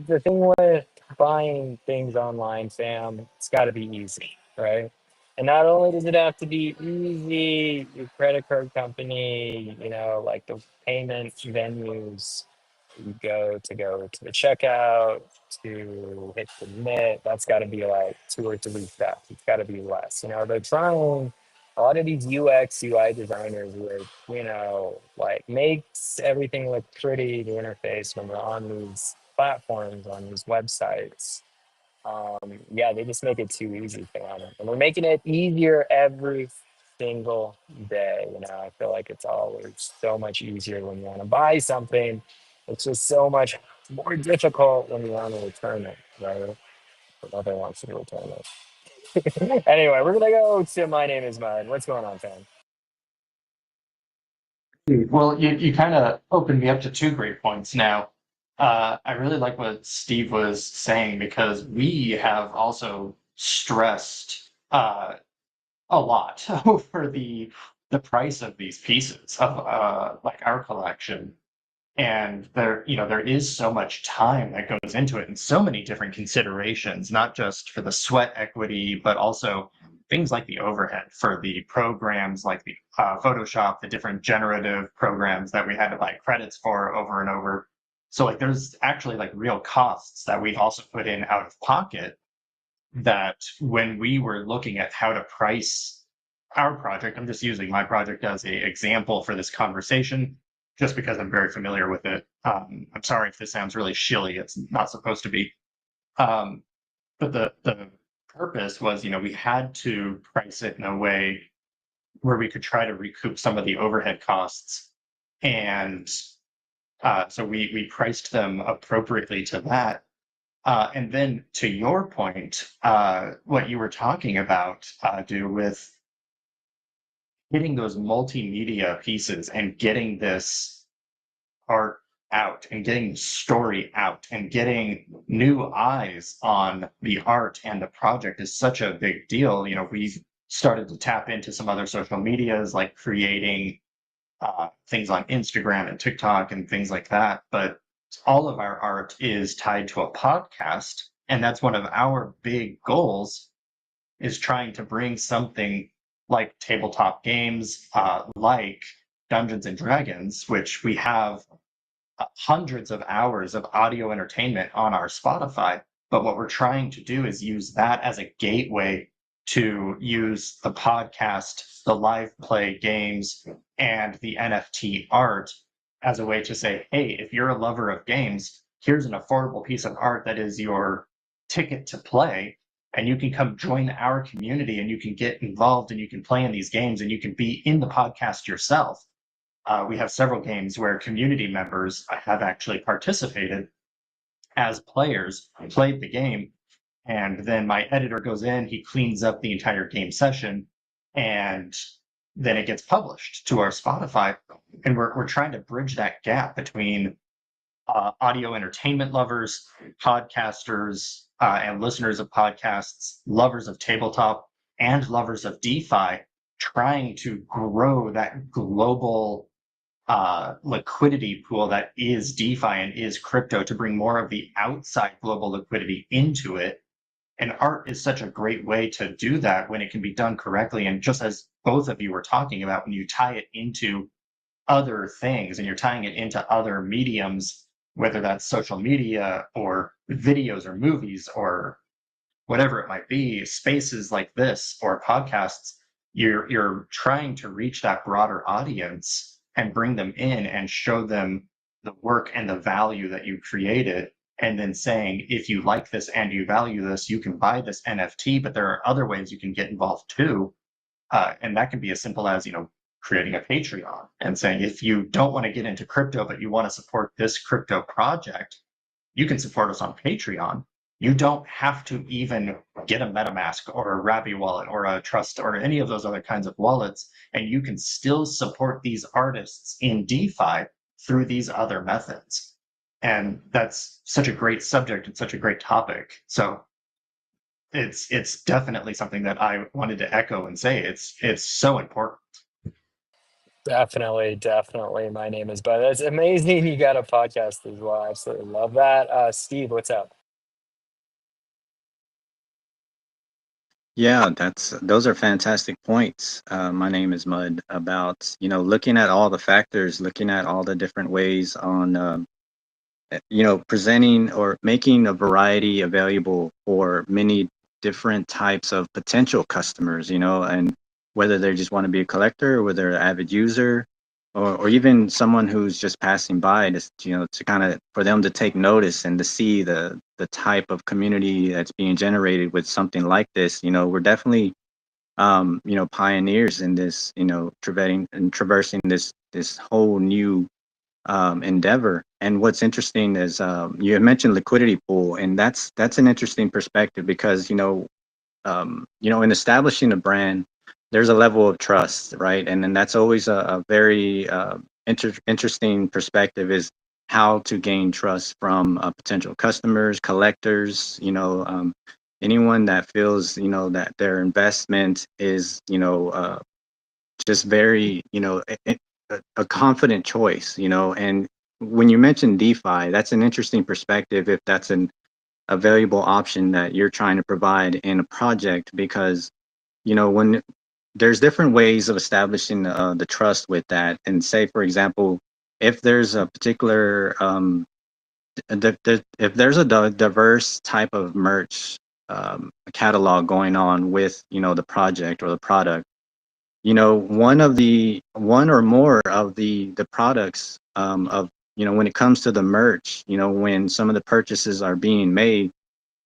The thing with buying things online, fam, it's got to be easy, right? And not only does it have to be easy, your credit card company, like the payment venues, you go to the checkout, to hit submit, that's got to be like 2 or 3 steps. It's got to be less. They're trying, a lot of these UX UI designers with, like makes everything look pretty, the interface when they're on these platforms, on these websites. Yeah, they just make it too easy for them. And we're making it easier every single day. I feel like it's always so much easier when you want to buy something. It's just so much more difficult when you want to return it, right? But nobody wants to return it. Anyway, we're gonna go to my name is Mud. What's going on, fam? Well, you kind of opened me up to two great points now. I really like what Steve was saying because we have also stressed a lot over the price of these pieces of like our collection. And there is so much time that goes into it and so many different considerations, not just for the sweat equity, but also things like the overhead for the programs like the Photoshop, the different generative programs that we had to buy credits for over and over. So like there's actually like real costs that we also put in out of pocket that when we were looking at how to price our project, I'm just using my project as an example for this conversation, just because I'm very familiar with it. I'm sorry if this sounds really shilly, it's not supposed to be. Um, but the purpose was, we had to price it in a way where we could try to recoup some of the overhead costs. And so we priced them appropriately to that. And then to your point, what you were talking about, do with getting those multimedia pieces and getting this art out and getting the story out and getting new eyes on the art and the project is such a big deal. We've started to tap into some other social medias like creating things on Instagram and TikTok and things like that. But all of our art is tied to a podcast. And that's one of our big goals is trying to bring something like tabletop games, like Dungeons and Dragons, which we have hundreds of hours of audio entertainment on our Spotify. But what we're trying to do is use that as a gateway to use the podcast, the live play games, and the NFT art as a way to say, hey, if you're a lover of games, here's an affordable piece of art that is your ticket to play. And you can come join our community and you can get involved and you can play in these games and you can be in the podcast yourself. We have several games where community members have actually participated as players, played the game, and then my editor goes in, he cleans up the entire game session, and then it gets published to our Spotify. And we're trying to bridge that gap between audio entertainment lovers, podcasters, and listeners of podcasts, lovers of tabletop, and lovers of DeFi, trying to grow that global liquidity pool that is DeFi and is crypto to bring more of the outside global liquidity into it. And art is such a great way to do that when it can be done correctly. And just as both of you were talking about, when you tie it into other things and you're tying it into other mediums, whether that's social media or videos or movies or whatever it might be, spaces like this or podcasts, you're trying to reach that broader audience and bring them in and show them the work and the value that you created. And then saying, if you like this and you value this, you can buy this NFT, but there are other ways you can get involved too. And that can be as simple as, creating a Patreon and saying, if you don't want to get into crypto, but you want to support this crypto project, you can support us on Patreon. You don't have to even get a MetaMask or a Rappi wallet or a Trust or any of those other kinds of wallets, and you can still support these artists in DeFi through these other methods. And that's such a great subject and such a great topic. So it's definitely something that I wanted to echo and say it's so important. Definitely, definitely. My name is Bud. That's amazing. You got a podcast as well. I absolutely love that. Steve, what's up? Yeah, those are fantastic points. My name is Mud. About looking at all the factors, looking at all the different ways on presenting or making a variety available for many different types of potential customers, and whether they just want to be a collector or whether they're an avid user or even someone who's just passing by, just, to kind of for them to take notice and to see the type of community that's being generated with something like this. We're definitely, pioneers in this, traversing this whole new endeavor. And what's interesting is you had mentioned liquidity pool, and that's an interesting perspective because in establishing a brand, there's a level of trust, right? And then that's always a very interesting perspective is how to gain trust from potential customers, collectors, anyone that feels, that their investment is, just very, a confident choice, and when you mention DeFi, that's an interesting perspective if that's a valuable option that you're trying to provide in a project because, when there's different ways of establishing the trust with that. And say, for example, if there's a particular, if there's a diverse type of merch catalog going on with, the project or the product, one or more of the products of, when it comes to the merch, when some of the purchases are being made,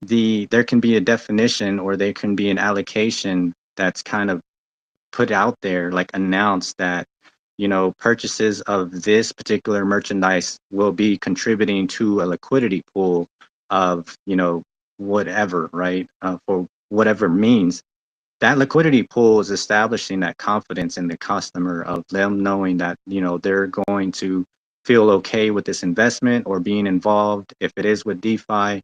there can be a definition or there can be an allocation that's kind of put out there, like announced that, purchases of this particular merchandise will be contributing to a liquidity pool of, whatever, right? For whatever means that liquidity pool is establishing that confidence in the customer of them knowing that, they're going to feel okay with this investment or being involved. If it is with DeFi,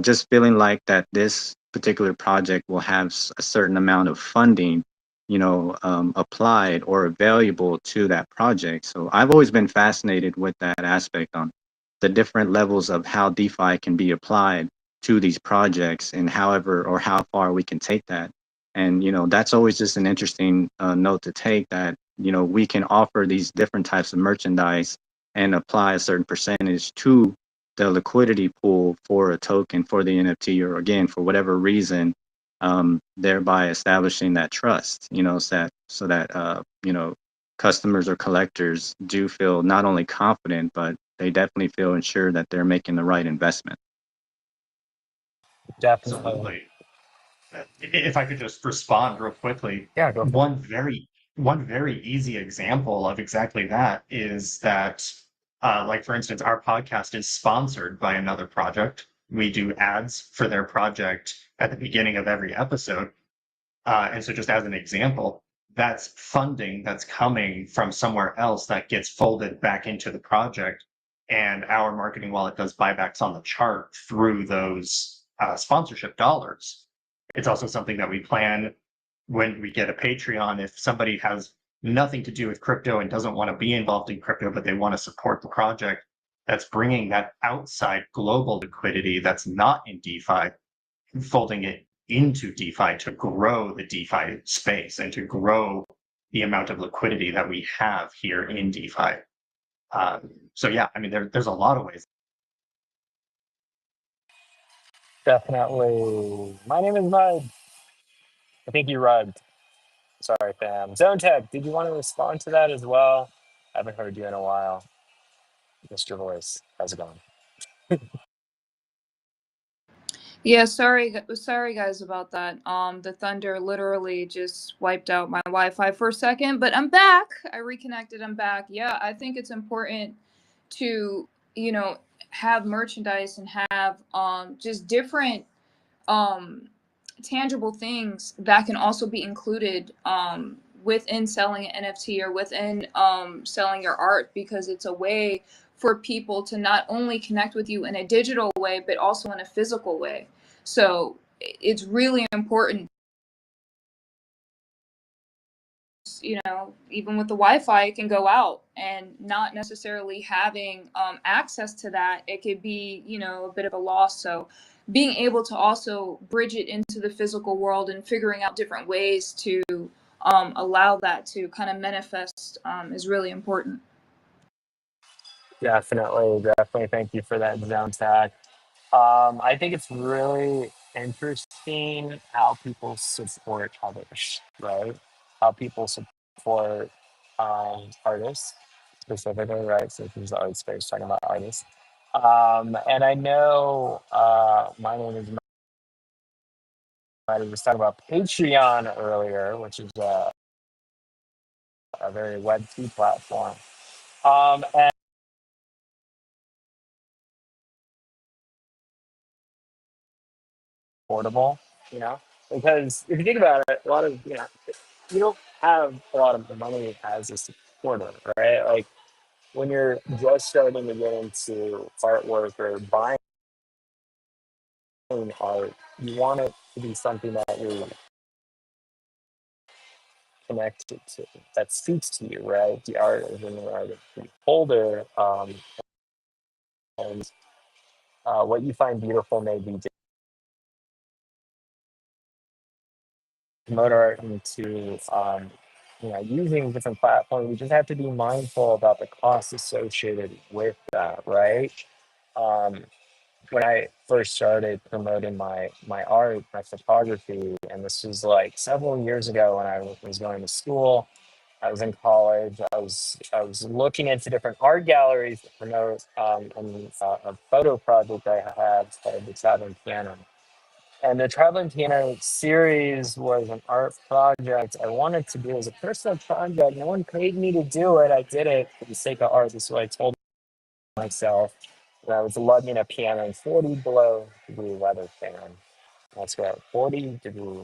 just feeling like that this particular project will have a certain amount of funding, applied or available to that project. So I've always been fascinated with that aspect on the different levels of how DeFi can be applied to these projects and however or how far we can take that. And, that's always just an interesting note to take that, we can offer these different types of merchandise and apply a certain percentage to the liquidity pool for a token for the NFT or again, for whatever reason, thereby establishing that trust, so that customers or collectors do feel not only confident, but they definitely feel ensured that they're making the right investment. Definitely. Absolutely. If I could just respond real quickly, Yeah, go for it. one very easy example of exactly that is that, like for instance, our podcast is sponsored by another project. We do ads for their project at the beginning of every episode. And so just as an example, that's funding that's coming from somewhere else that gets folded back into the project. And our marketing wallet does buybacks on the chart through those sponsorship dollars. It's also something that we plan when we get a Patreon. If somebody has nothing to do with crypto and doesn't want to be involved in crypto, but they want to support the project, that's bringing that outside global liquidity that's not in DeFi, folding it into DeFi to grow the DeFi space and to grow the amount of liquidity that we have here in DeFi. So yeah, I mean, there's a lot of ways. Definitely. My name is Mud. I think you rugged. Sorry, fam. Zone Tech, did you want to respond to that as well? I haven't heard you in a while. Missed your voice. How's it going? Yeah, sorry guys about that. The thunder literally just wiped out my Wi-Fi for a second, but I'm back. I reconnected. I'm back. Yeah, I think it's important to, have merchandise and have just different um tangible things that can also be included within selling an NFT or within selling your art, because it's a way for people to not only connect with you in a digital way but also in a physical way. So it's really important, even with the Wi-Fi, it can go out, and not necessarily having access to that, it could be, a bit of a loss. So being able to also bridge it into the physical world and figuring out different ways to allow that to kind of manifest is really important. Definitely. Thank you for that, Zone Tech. I think it's really interesting how people support others, right? How people support artists specifically, right? So this is the art space talking about artists. And I know my name is Matt. We was talking about Patreon earlier, which is a very Web2 platform. And affordable, because if you think about it, a lot of, you don't have a lot of money as a supporter, right? Like when you're just starting to get into artwork or buying art, you want it to be something that you're connected to, that speaks to you, right? The art is in the art of the beholder, and what you find beautiful may be promote art into using different platforms. We just have to be mindful about the costs associated with that, right? Um, when I first started promoting my art, my photography, and this was like several years ago when I was going to school. I was in college. I was looking into different art galleries to promote a photo project I had called the Traveling Piano. And the Traveling Piano series was an art project I wanted to do as a personal project. No one paid me to do it. I did it for the sake of art. This is what I told myself. And I was lugging a piano in 40 below degree weather fan. That's right, 40 degree,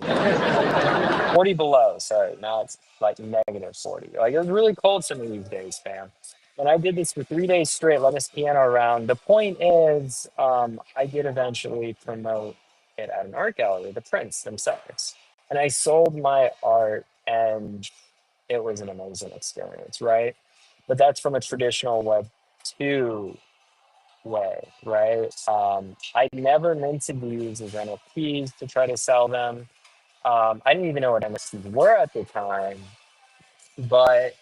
40 below. Sorry, now it's like negative 40. Like it was really cold some of these days, fam. And I did this for 3 days straight, let this piano around. The point is, I did eventually promote it at an art gallery, the prints themselves. And I sold my art, and it was an amazing experience, right? But that's from a traditional Web 2 way, right? I never meant to be used as NFTs to try to sell them. I didn't even know what NFTs were at the time, but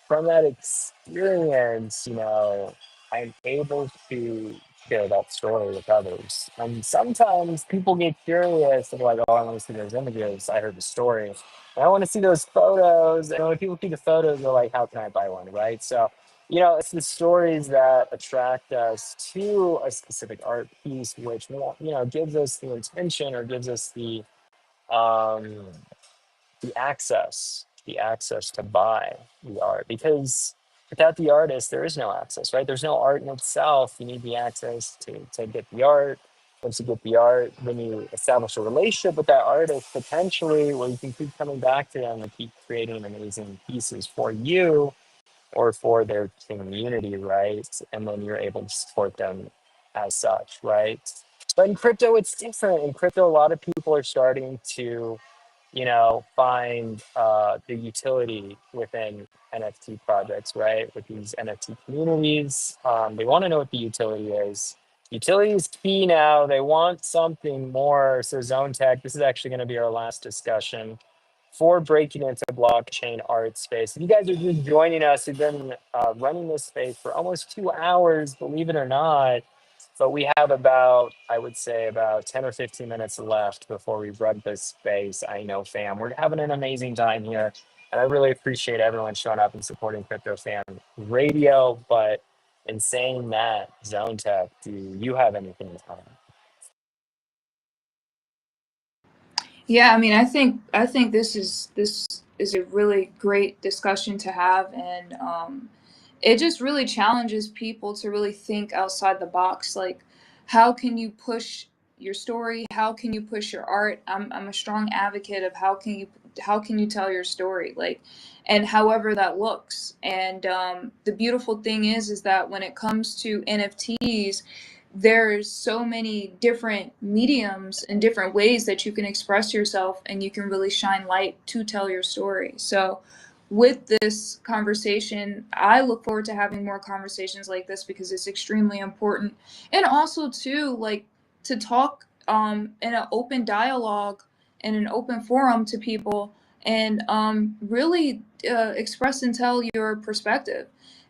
from that experience, I'm able to share that story with others. And sometimes people get curious and like, oh, I want to see those images. I heard the story. And I want to see those photos. And when people see the photos, they're like, how can I buy one? Right. So, it's the stories that attract us to a specific art piece, which, gives us the intention or gives us um, the access to buy the art, because without the artist there is no access, right? There's no art in itself. You need the access to get the art. Once you get the art, then you establish a relationship with that artist, potentially, where you can keep coming back to them and keep creating amazing pieces for you or for their community, right? And then you're able to support them as such, right? But in crypto it's different. In crypto, a lot of people are starting to find the utility within NFT projects, right? With these NFT communities, they want to know what the utility is. Utility is key now. They want something more. So Zone Tech, this is actually going to be our last discussion for breaking into blockchain art space. If you guys are just joining us, we've been running this space for almost 2 hours, believe it or not. But we have about, I would say, about 10 or 15 minutes left before we run this space. I know, fam, we're having an amazing time here. And I really appreciate everyone showing up and supporting Crypto Fam Radio. But in saying that, Zone Tech, do you have anything to comment? Yeah, I mean, I think this is a really great discussion to have, and it just really challenges people to really think outside the box. Like, how can you push your story? How can you push your art? I'm a strong advocate of how can you tell your story, like, and however that looks. And the beautiful thing is that when it comes to NFTs, there's so many different mediums and different ways that you can express yourself, and you can really shine light to tell your story. So with this conversation, I look forward to having more conversations like this, because it's extremely important. And also too, like, to talk in an open dialogue, in an open forum to people, and really express and tell your perspective.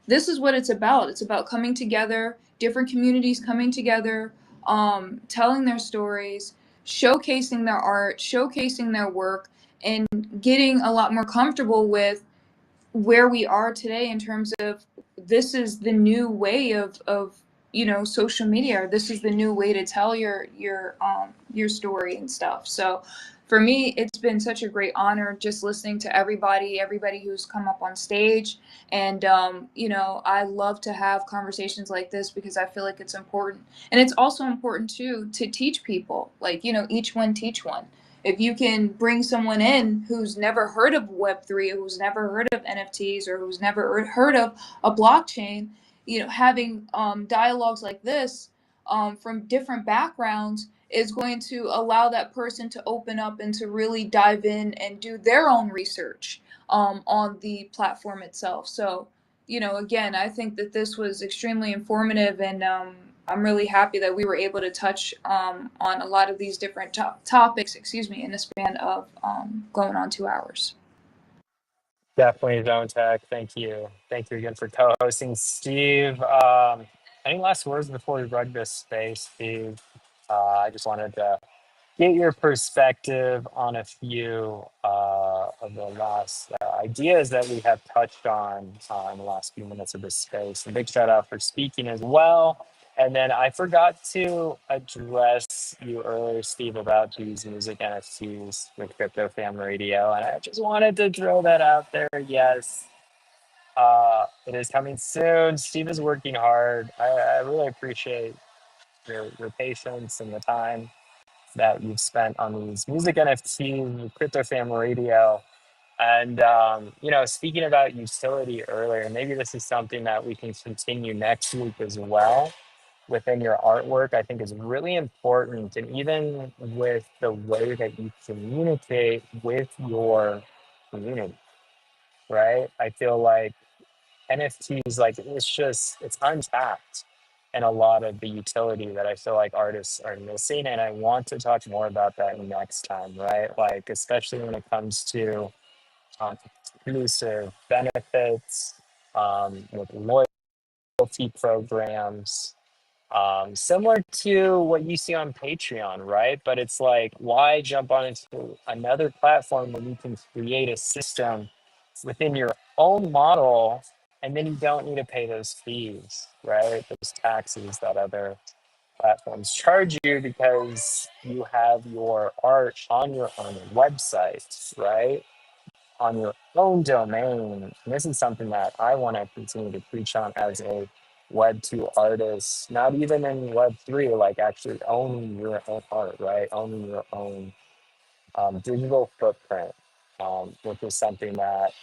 This is what it's about. It's about coming together, different communities coming together, telling their stories, showcasing their art, showcasing their work, and getting a lot more comfortable with where we are today in terms of, this is the new way of social media, or this is the new way to tell your story and stuff. So for me, it's been such a great honor just listening to everybody who's come up on stage. And I love to have conversations like this, because I feel like it's important. And it's also important too to teach people, like, each one teach one. If you can bring someone in who's never heard of Web3, who's never heard of NFTs, or who's never heard of a blockchain, having dialogues like this from different backgrounds is going to allow that person to open up and to really dive in and do their own research on the platform itself. So, again, I think that this was extremely informative, and I'm really happy that we were able to touch on a lot of these different topics, in the span of going on 2 hours. Definitely, Zone Tech. Thank you. Thank you again for co-hosting, Steve. Any last words before we rug this space, Steve? I just wanted to get your perspective on a few of the last ideas that we have touched on in the last few minutes of this space. A big shout out for speaking as well. And then I forgot to address you earlier, Steve, about these music NFTs with Crypto Fam Radio. And I just wanted to throw that out there. Yes, it is coming soon. Steve is working hard. I really appreciate your patience and the time that you've spent on these music NFTs with Crypto Fam Radio. And, speaking about utility earlier, maybe this is something that we can continue next week as well within your artwork. I think is really important. And even with the way that you communicate with your community, right? I feel like NFTs, like it's untapped and a lot of the utility that I feel like artists are missing. And I want to talk more about that next time, right? Like, especially when it comes to exclusive benefits with loyalty programs, similar to what you see on Patreon, right? But it's like, why jump on into another platform when you can create a system within your own model and then you don't need to pay those fees, right? Those taxes that other platforms charge you because you have your art on your own website, right? On your own domain. And this is something that I want to continue to preach on as a Web 2 artist, not even in Web 3, like actually owning your own art, right? Owning your own digital footprint, which is something that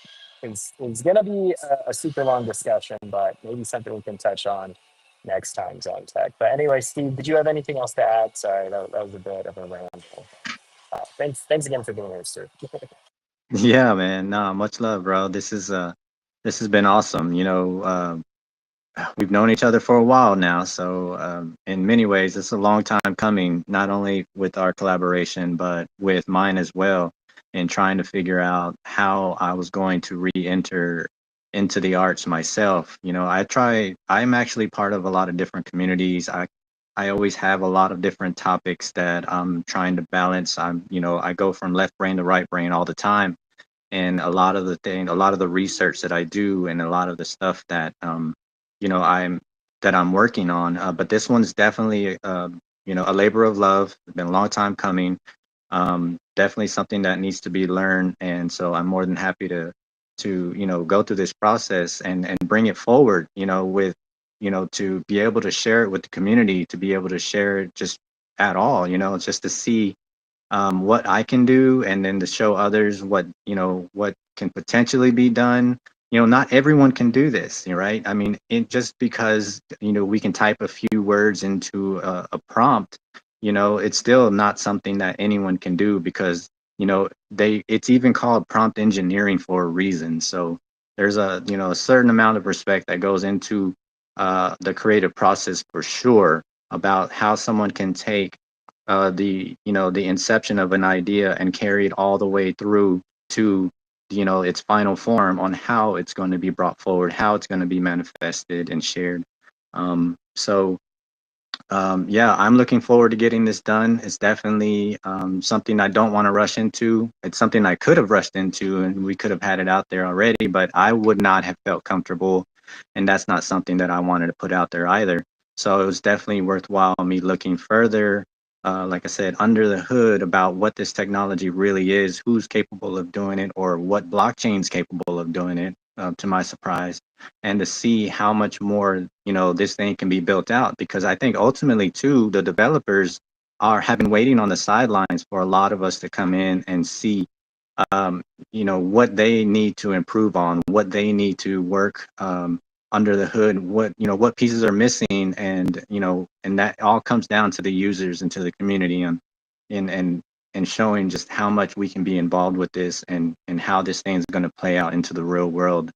is going to be a super long discussion, but maybe something we can touch on next time, Zone Tech. But anyway, Steve, did you have anything else to add? Sorry, that was a bit of a ramble. Thanks again for being here, sir. Yeah, man. Nah, much love, bro. This has been awesome. We've known each other for a while now, so in many ways, it's a long time coming. Not only with our collaboration, but with mine as well, and trying to figure out how I was going to re-enter into the arts myself. I'm actually part of a lot of different communities. I always have a lot of different topics that I'm trying to balance. I go from left brain to right brain all the time, and a lot of the research that I do, and a lot of the stuff that I'm working on. But this one's definitely a labor of love. It's been a long time coming. Definitely something that needs to be learned, and so I'm more than happy to go through this process and bring it forward. With to be able to share it with the community, to be able to share it just at all. Just to see what I can do, and then to show others what can potentially be done. Not everyone can do this, right? I mean, just because we can type a few words into a prompt, it's still not something that anyone can do, because it's even called prompt engineering for a reason. So there's a certain amount of respect that goes into the creative process, for sure, about how someone can take the inception of an idea and carry it all the way through to its final form, on how it's going to be brought forward, how it's going to be manifested and shared. So yeah, I'm looking forward to getting this done. It's definitely something I don't want to rush into. It's something I could have rushed into, and we could have had it out there already, but I would not have felt comfortable, and that's not something that I wanted to put out there either. So it was definitely worthwhile me looking further, like I said, under the hood, about what this technology really is, who's capable of doing it, or what blockchain's capable of doing it, to my surprise, and to see how much more this thing can be built out. Because I think ultimately too, the developers have been waiting on the sidelines for a lot of us to come in and see what they need to improve on, what they need to work under the hood, what pieces are missing, and and that all comes down to the users and to the community, and and showing just how much we can be involved with this, and how this thing is going to play out into the real world,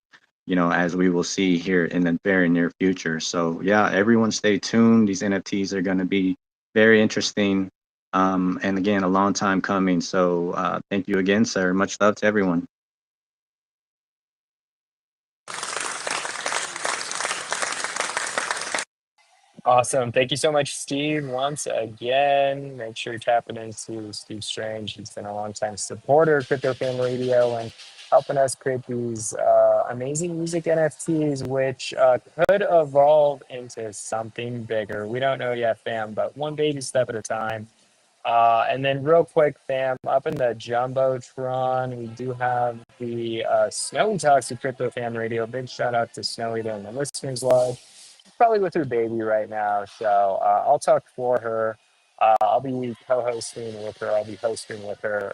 as we will see here in the very near future. So yeah, everyone stay tuned. These NFTs are going to be very interesting. And again, a long time coming. So thank you again, sir. Much love to everyone. Awesome. Thank you so much, Steve. Once again, make sure you're tapping into Steve Strange. He's been a long-time supporter of Crypto Fan Radio and helping us create these amazing music NFTs, which could evolve into something bigger. We don't know yet, fam, but one baby step at a time. And then real quick, fam, up in the Jumbotron, we do have the Snowy Talks to Crypto Fan Radio. Big shout out to Snowy there in the listeners lodge. Probably with her baby right now, so I'll talk for her. I'll be co-hosting with her. I'll be hosting with her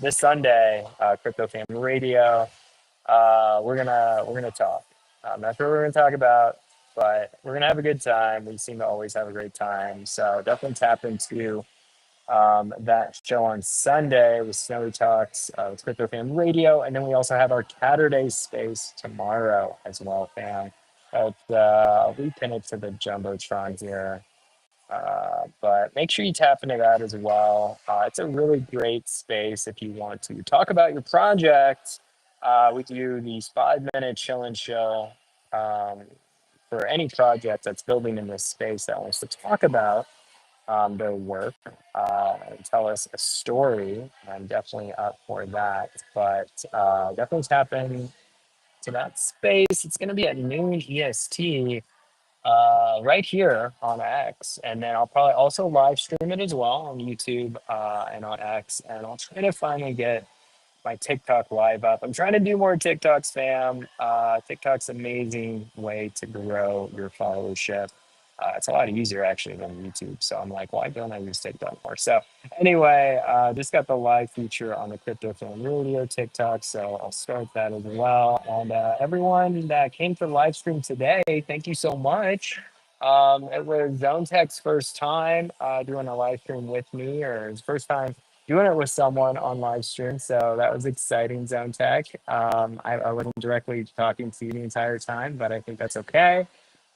this Sunday, Crypto Fan Radio. We're gonna talk. I'm not sure what we're gonna talk about, but we're gonna have a good time. We seem to always have a great time, so definitely tap into that show on Sunday with Snowy Talks with Crypto Fan Radio. And then we also have our Catterday space tomorrow as well, fam. We pin it to the Jumbotron here. But make sure you tap into that as well. It's a really great space if you want to talk about your project. We do these 5-minute chill and chill for any project that's building in this space that wants to talk about their work and tell us a story. I'm definitely up for that. But definitely tap in to that space. It's going to be at noon EST right here on X. And then I'll probably also live stream it as well on YouTube and on X. And I'll try to finally get my TikTok live up. I'm trying to do more TikToks, fam. TikTok's amazing way to grow your followership. It's a lot easier actually than YouTube. So I'm like, why don't I use TikTok more? So anyway, just got the live feature on the Crypto Film Radio TikTok. So I'll start that as well. And everyone that came to the live stream today, thank you so much. It was Zone Tech's first time doing a live stream with me, or his first time doing it with someone on live stream. So that was exciting, Zone Tech. I wasn't directly talking to you the entire time, but I think that's okay.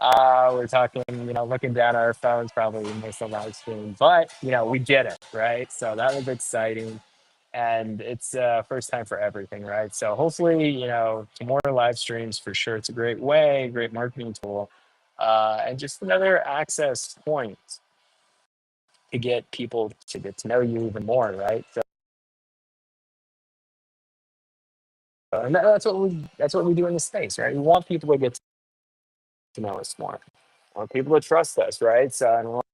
We're talking, looking down at our phones, probably most of the live stream, but we did it, right? So that was exciting. And it's first time for everything, right? So hopefully, more live streams for sure. It's a great way, great marketing tool, and just another access point to get people to get to know you even more, right? So, and that's what we do in the space, right? We want people to get to know us more. We want people to trust us, right? So, and we want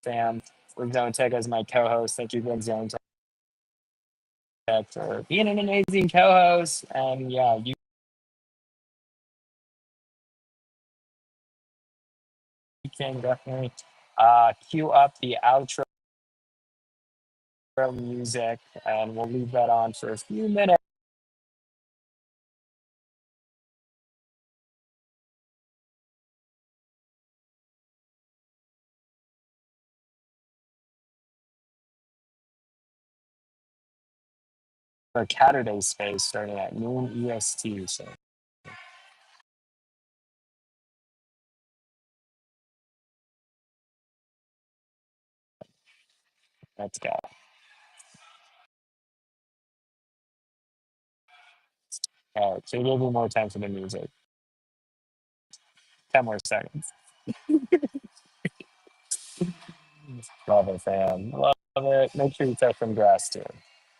Sam with Zone Tech as my co-host. Thank you again, Zone Tech, for being an amazing co-host. And yeah, you can definitely cue up the outro music, and we'll leave that on for a few minutes. For Catterday space starting at noon EST. So let's go. All right, so we'll do more time for the music. 10 more seconds. Love it, fam. Love it. Make sure you touch some grass too.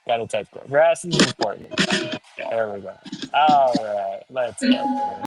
Gotta touch grass. Grass is important. There we go. All right, let's go.